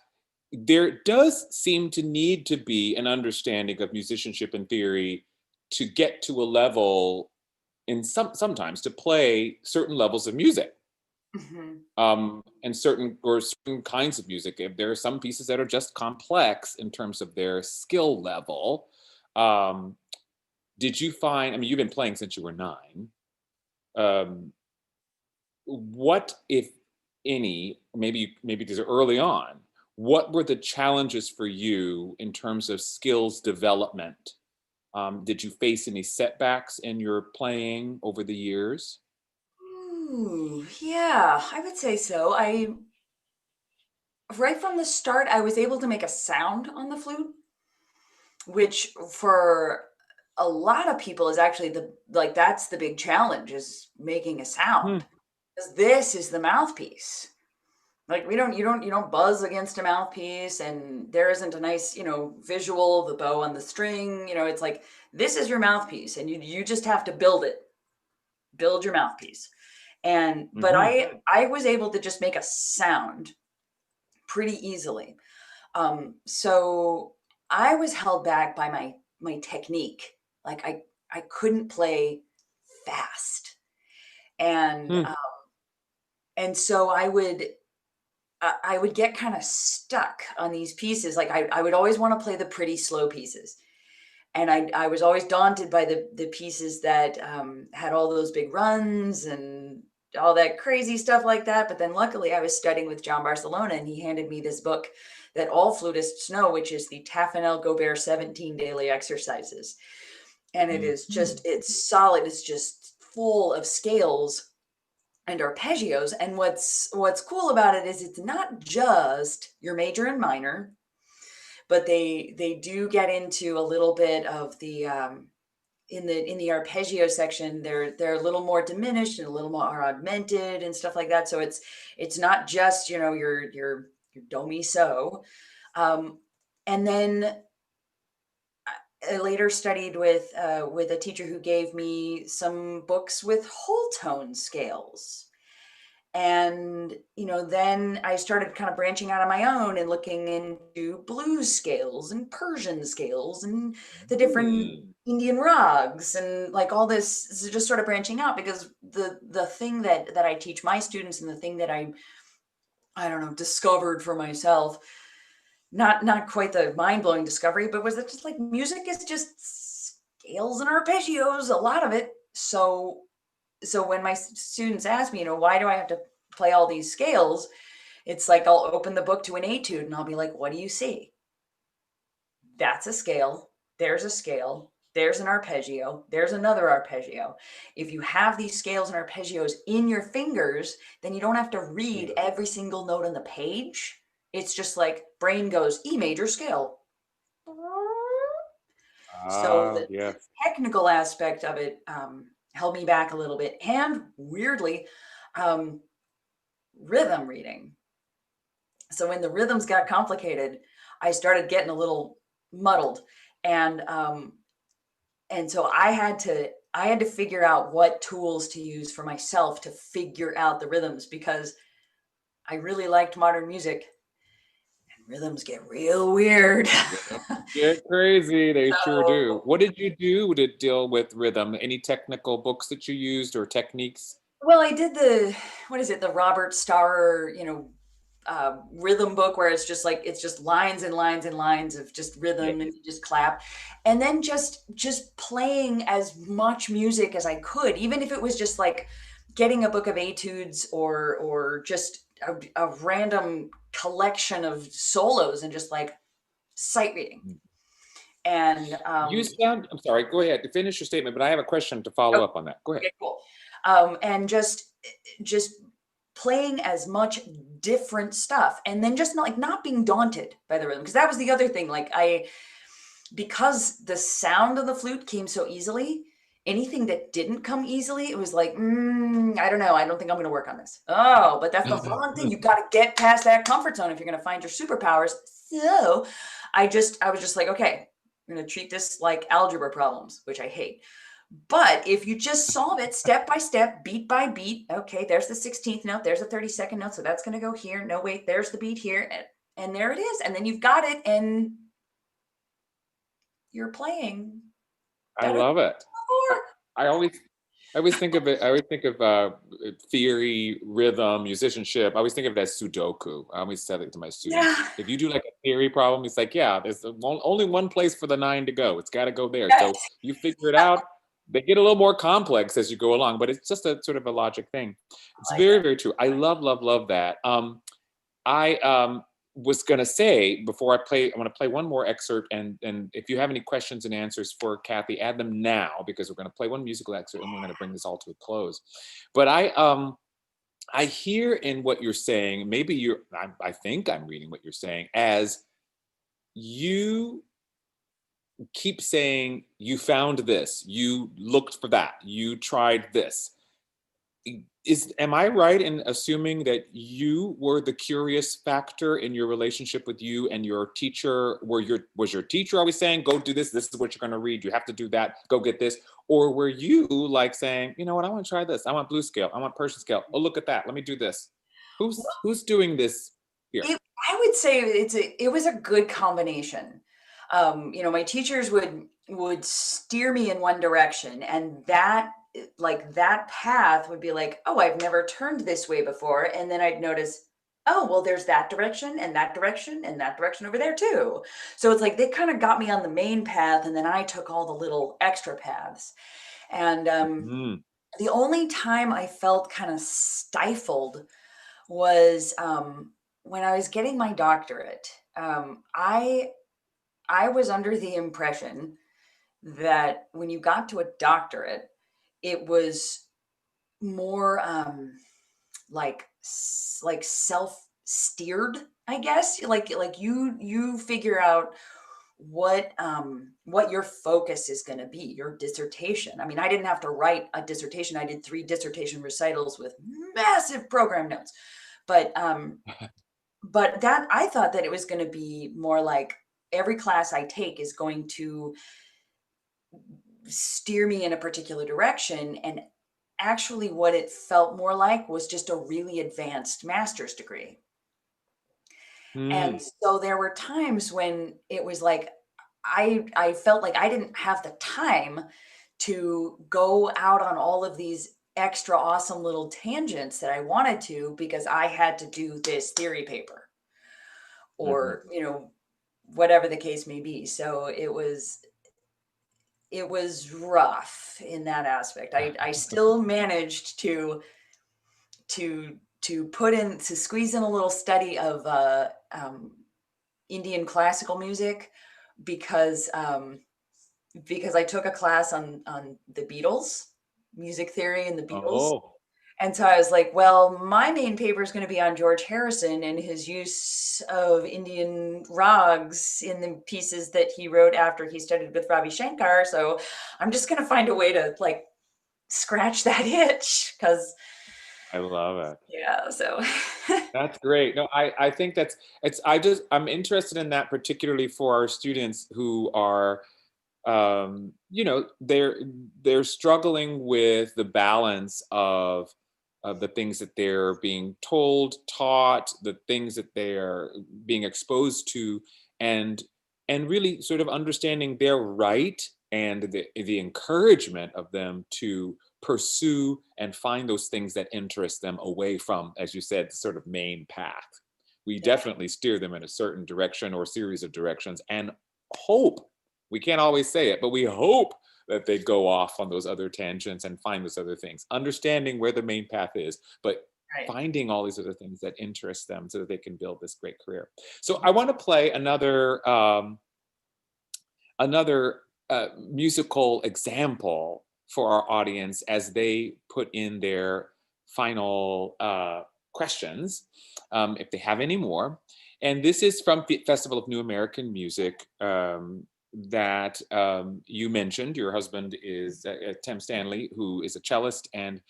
there does seem to need to be an understanding of musicianship and theory to get to a level in sometimes to play certain levels of music. And certain kinds of music. If there are some pieces that are just complex in terms of their skill level. Did you find, I mean, you've been playing since you were 9. What, if any, maybe these are early on, what were the challenges for you in terms of skills development? Did you face any setbacks in your playing over the years? Ooh, yeah, I would say so. Right from the start, I was able to make a sound on the flute, which for a lot of people is actually that's the big challenge, is making a Hmm. sound. Because this is the mouthpiece. Like you don't buzz against a mouthpiece, and there isn't a nice, visual, the bow on the string, it's like this is your mouthpiece, and you just have to build your mouthpiece. But Mm-hmm. I was able to just make a sound pretty easily. So I was held back by my technique. Like I couldn't play fast, and Hmm. so I would get kind of stuck on these pieces. Like I would always want to play the pretty slow pieces, and I was always daunted by the pieces that had all those big runs and all that crazy stuff like that. But then luckily I was studying with John Barcelona, and he handed me this book that all flutists know, which is the Taffanel Gobert 17 Daily Exercises. And it is Mm-hmm. just, it's solid. It's just full of scales and arpeggios. And what's cool about it is it's not just your major and minor, but they do get into a little bit of the in the arpeggio section. They're a little more diminished and a little more augmented and stuff like that. So it's not just your do mi so. And then I later studied with a teacher who gave me some books with whole tone scales. And then I started kind of branching out on my own and looking into blues scales and Persian scales and the different Hmm. Indian rags, and like all this is just sort of branching out, because the thing that I teach my students, and the thing that I don't know, discovered for myself, not quite the mind-blowing discovery, but was that just like music is just scales and arpeggios, a lot of it. So when my students ask me, why do I have to play all these scales? It's like I'll open the book to an etude and I'll be like, what do you see? That's a scale. There's a scale. There's an arpeggio. There's another arpeggio. If you have these scales and arpeggios in your fingers, then you don't have to read every single note on the page. It's just like brain goes E major scale. So Ah, the yes. technical aspect of it held me back a little bit. And weirdly, um, rhythm reading. So when the rhythms got complicated, I started getting a little muddled, and so I had to figure out what tools to use for myself to figure out the rhythms, because I really liked modern music, and rhythms get real weird. Get crazy. They sure do. So, What did you do to deal with rhythm? Any technical books that you used or techniques? well, I did what is it, the Robert Starr, rhythm book, where it's just lines and lines and lines of just Yeah. rhythm, and you just clap, and then just playing as much music as I could, even if it was just like getting a book of etudes, or just a random collection of solos, and just like sight reading. And You sound, I'm sorry, go ahead. Finish your statement, but I have a question to follow up on that. Go ahead. okay, cool. And just playing as much different stuff, and then just not being daunted by the rhythm, because that was the other thing. Like because the sound of the flute came so easily, anything that didn't come easily, it was like, I don't know, I don't think I'm going to work on this. Oh, but that's the wrong thing. You got to get past that comfort zone if you're going to find your superpowers. So I was just like, okay, I'm going to treat this like algebra problems, which I hate. But if you just solve it step by step, beat by beat, okay, there's the 16th note, there's the 32nd note, so that's going to go here. No, wait, there's the beat here. and there it is. And then you've got it and you're playing I better than love it. before. I always think of it. I always think of theory, rhythm, musicianship. I always think of it as Sudoku. I always tell it to my students. Yeah. If you do like a theory problem, it's like, yeah, there's only one place for the 9 to go. It's got to go there. Yes. So you figure it out. They get a little more complex as you go along, but it's just a sort of a logic thing. It's I like very, it. very true. I love that. I was gonna say before I play, I want to play one more excerpt, and if you have any questions and answers for Cathie, add them now because we're gonna play one musical excerpt and we're gonna bring this all to a close. But I hear in what you're saying, maybe I think I'm reading what you're saying as you keep saying you found this, you looked for that, you tried this. Am I right in assuming that you were the curious factor in your relationship with you and your teacher? Was your teacher always saying, go do this, this is what you're going to read, you have to do that, go get this? Or were you like saying, you know what, I want to try this, I want blues scale, I want Persian scale, oh look at that, let me do this? Who's doing this here? I would say it was a good combination. My teachers would steer me in one direction, and that path would be like, oh, I've never turned this way before, and then I'd notice, oh, well, there's that direction and that direction and that direction over there too. So it's like they kind of got me on the main path, and then I took all the little extra paths. And Mm. the only time I felt kind of stifled was when I was getting my doctorate. I was under the impression that when you got to a doctorate, it was more like self steered, I guess. Like you figure out what your focus is going to be, your dissertation. I mean, I didn't have to write a dissertation. I did 3 dissertation recitals with massive program notes. But that I thought that it was going to be more like every class I take is going to steer me in a particular direction. And actually, what it felt more like was just a really advanced master's degree. And Mm. so there were times when it was like I felt like I didn't have the time to go out on all of these extra awesome little tangents that I wanted to because I had to do this theory paper Mhm. or, whatever the case may be. So it was rough in that aspect. I still managed to squeeze in a little study of Indian classical music because because I took a class on the Beatles, music theory and the Beatles. Oh. And so I was like, well, my main paper is going to be on George Harrison and his use of Indian rags in the pieces that he wrote after he studied with Ravi Shankar. So I'm just going to find a way to like scratch that itch because, I love it. yeah, so. That's great. No, I think I'm interested in that particularly for our students who are, they're struggling with the balance of the things that they're being told, taught, the things that they're being exposed to, and really sort of understanding their right and the encouragement of them to pursue and find those things that interest them away from, as you said, the sort of main path. We Yeah. definitely steer them in a certain direction or series of directions and hope, we can't always say it, but we hope that they go off on those other tangents and find those other things, understanding where the main path is, but Right. finding all these other things that interest them so that they can build this great career. So I want to play another musical example for our audience as they put in their final questions, if they have any more. And this is from the Festival of New American Music that you mentioned. Your husband is Tim Stanley, who is a cellist and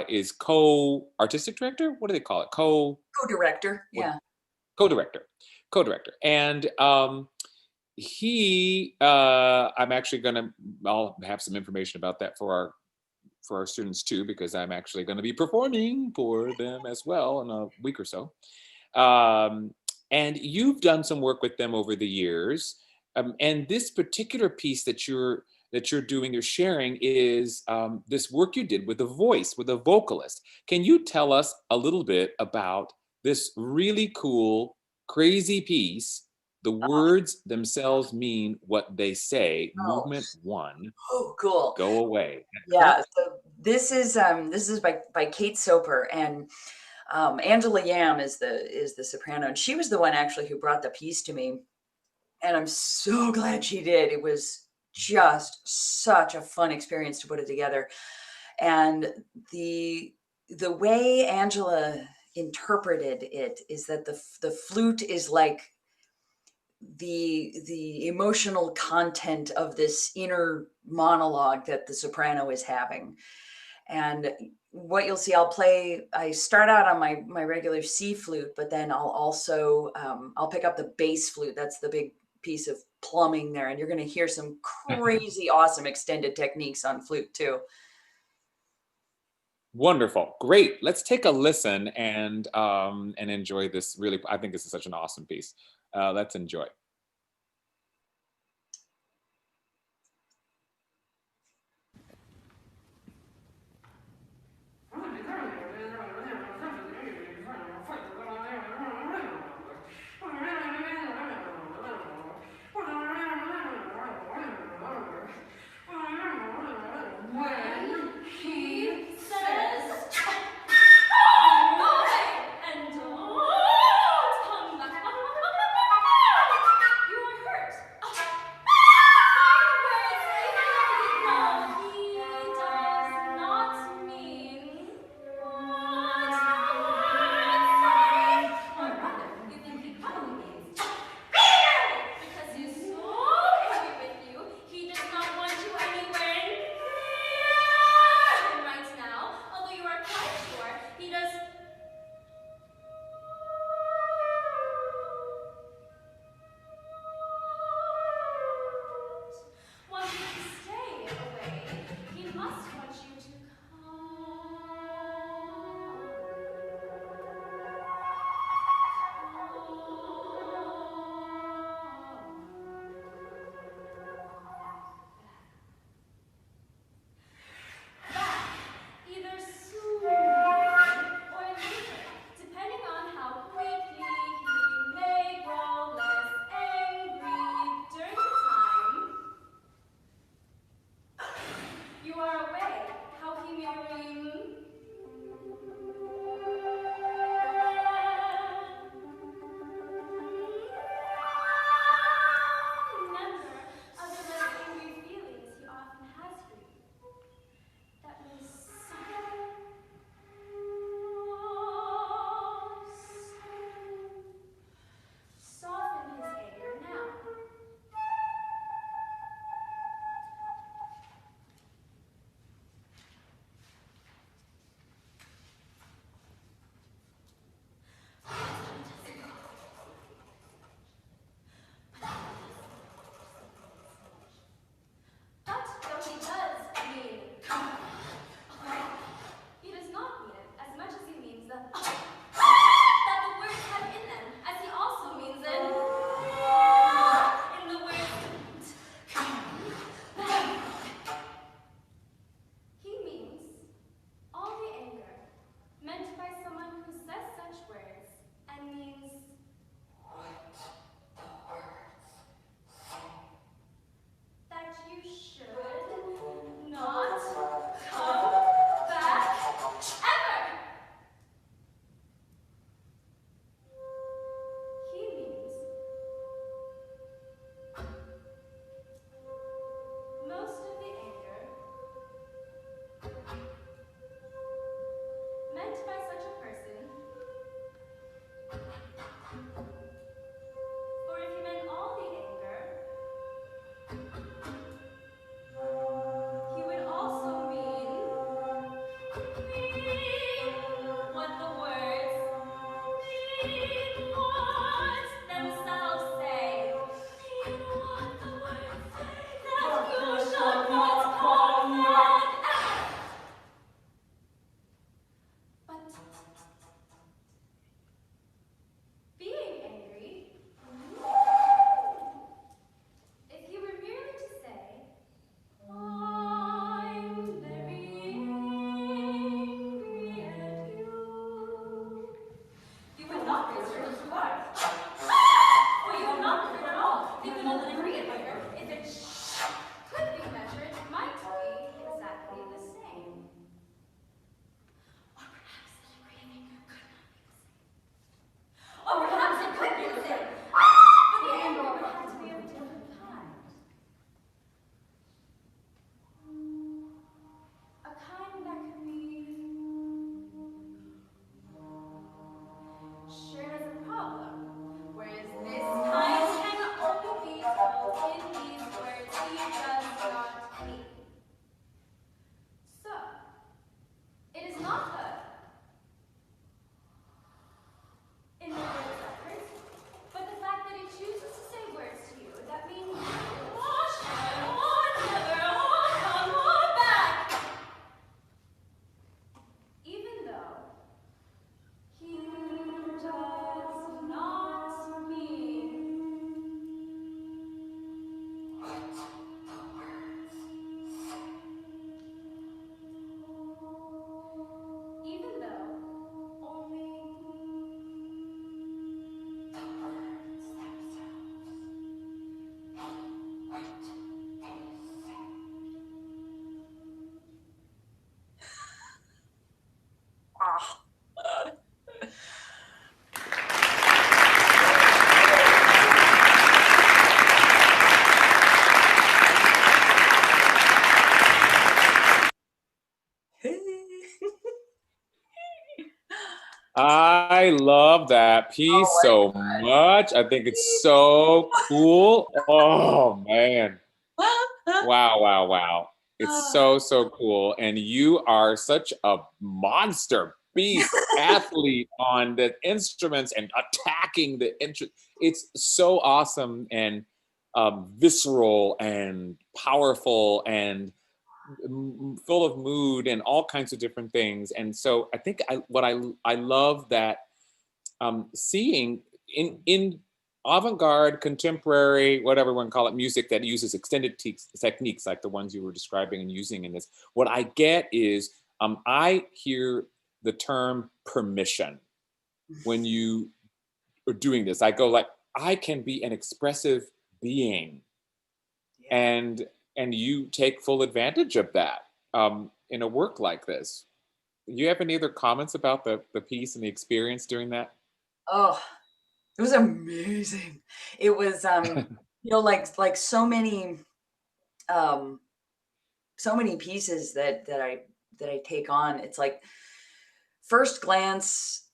is co-artistic director. What do they call it? Co-director. What, Yeah. co-director. And I'm actually I'll have some information about that for our students too, because I'm actually going to be performing for them as well in a week or so. And you've done some work with them over the years. And this particular piece that you're doing, you're sharing, is this work you did with a voice, with a vocalist. Can you tell us a little bit about this really cool, crazy piece? The words themselves mean what they say. Oh, Movement 1, oh, cool. go away. Yeah. Correct? So this is by Kate Soper, and Angela Yam is the soprano, and she was the one actually who brought the piece to me, and I'm so glad she did. It was just such a fun experience to put it together, and the way Angela interpreted it is that the flute is like the emotional content of this inner monologue that the soprano is having. And what you'll see, I start out on my regular C flute, but then I'll also I'll pick up the bass flute. That's the big piece of plumbing there, and you're going to hear some crazy awesome extended techniques on flute too. Wonderful. Great. Let's take a listen and enjoy this. Really, I think this is such an awesome piece. Let's enjoy. I love that piece Oh so much. I think it's so cool. Oh man. my Wow, wow, wow. It's God. so, so cool. And you are such a monster beast athlete on the instruments and attacking the instrument. It's so awesome and visceral and powerful and full of mood and all kinds of different things. And so I think I love that seeing in avant-garde, contemporary, whatever one call it, music that uses extended techniques like the ones you were describing and using in this. What I get is I hear the term permission when you are doing this. I go like, I can be an expressive being, Yeah. and you take full advantage of that in a work like this. Do you have any other comments about the piece and the experience doing that? Oh, it was amazing. It was, like um, so many pieces that I take on. It's like first glance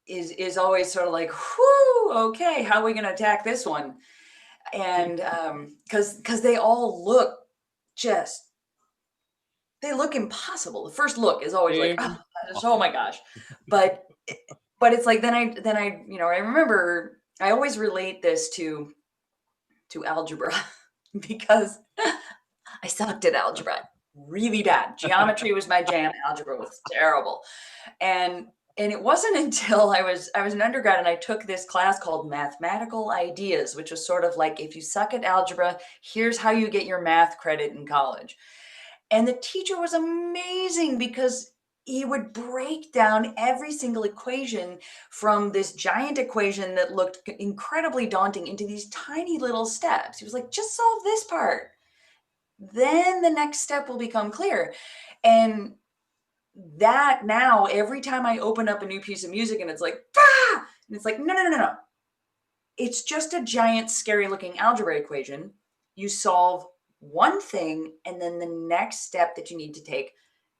is always sort of like, whoo, okay, how are we gonna attack this one? And because they all look just they look impossible. The first look is always like, oh, oh my gosh. But but it's like then I I remember I always relate this to algebra because I sucked at algebra really bad. Geometry was my jam, algebra was terrible. And and it wasn't until I was an undergrad and I took this class called Mathematical Ideas, which was sort of like if you suck at algebra, here's how you get your math credit in college. And the teacher was amazing because he would break down every single equation from this giant equation that looked incredibly daunting into these tiny little steps. He was like, just solve this part. Then the next step will become clear. And that now, every time I open up a new piece of music and it's like, ah! And it's like, no, no, no, no, no. It's just a giant, scary looking algebra equation. You solve one thing, and then the next step that you need to take,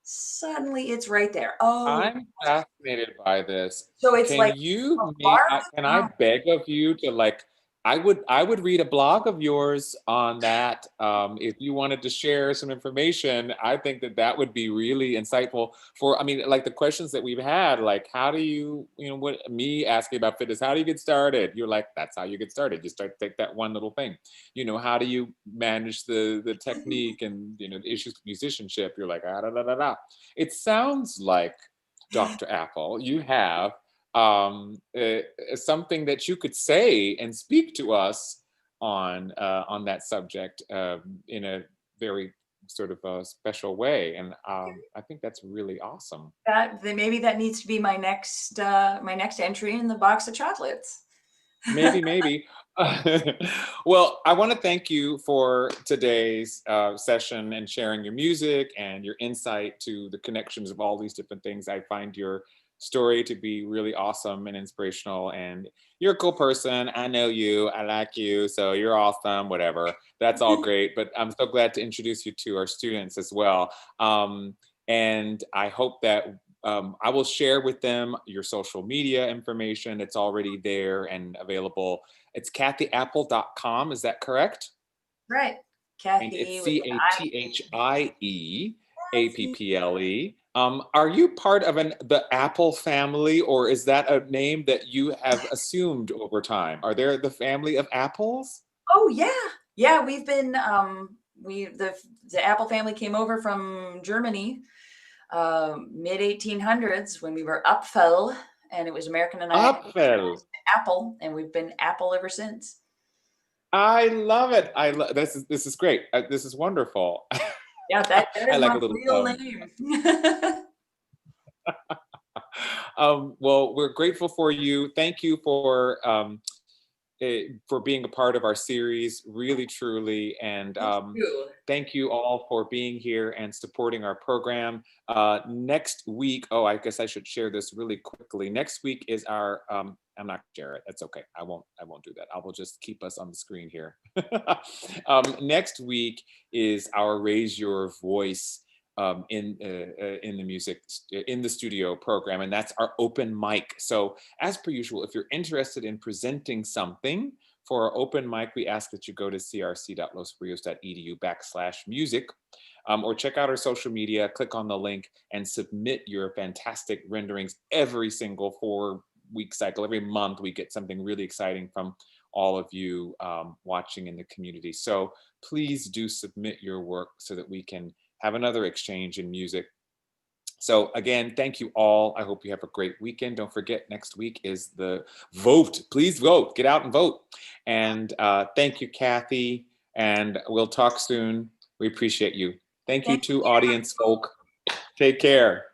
suddenly it's right there. Oh, I'm fascinated by this. so it's Can like you can I embark beg of you to like I would read a blog of yours on that if you wanted to share some information. I think that that would be really insightful for I mean like the questions that we've had like how do you know what me asking about fitness, how do you get started? You're like that's how you get started. You start take that one little thing. You know, how do you manage the technique and you know the issues of musicianship? You're like ah da da da da. It sounds like, Dr. Apple, you have something that you could say and speak to us on that subject in a very sort of a special way, and I think that's really awesome. that, then maybe that needs to be my next entry in the box of chocolates. Maybe, maybe. Well, I want to thank you for today's session and sharing your music and your insight to the connections of all these different things. I find your story to be really awesome and inspirational. And you're a cool person. I know you. I like you. So you're awesome, whatever. That's all great. But I'm so glad to introduce you to our students as well. And I hope that I will share with them your social media information. It's already there and available. It's cathieapple.com. Is that correct? Right. And Kathy it's with an I. CATHIEAPPLE. Are you part of the Apple family, or is that a name that you have assumed over time? Are there the family of apples? Oh yeah. Yeah, we've been the Apple family came over from Germany mid 1800s when we were Apfel, and it was American and I Apfel. Apple, and we've been Apple ever since. I love it. This is great. This is wonderful. Yeah, that I is like my a little real name. well, we're grateful for you. Thank you for being a part of our series, really, truly. And Thank you. thank you all for being here and supporting our program. Next week, oh, I guess I should share this really quickly. Next week is our, I'm not share it. That's okay. I won't do that. I will just keep us on the screen here. Next week is our Raise Your Voice in the music in the studio program, and that's our open mic. So as per usual, if you're interested in presenting something for our open mic, we ask that you go to crc.losrios.edu/music, or check out our social media, click on the link, and submit your fantastic renderings. Every single 4-week cycle, every month, we get something really exciting from all of you watching in the community. So please do submit your work so that we can have another exchange in music. So again, thank you all. I hope you have a great weekend. Don't forget, next week is the vote. Please vote. Get out and vote. And thank you, Cathie. And we'll talk soon. We appreciate you. Thank you to audience folk. Take care.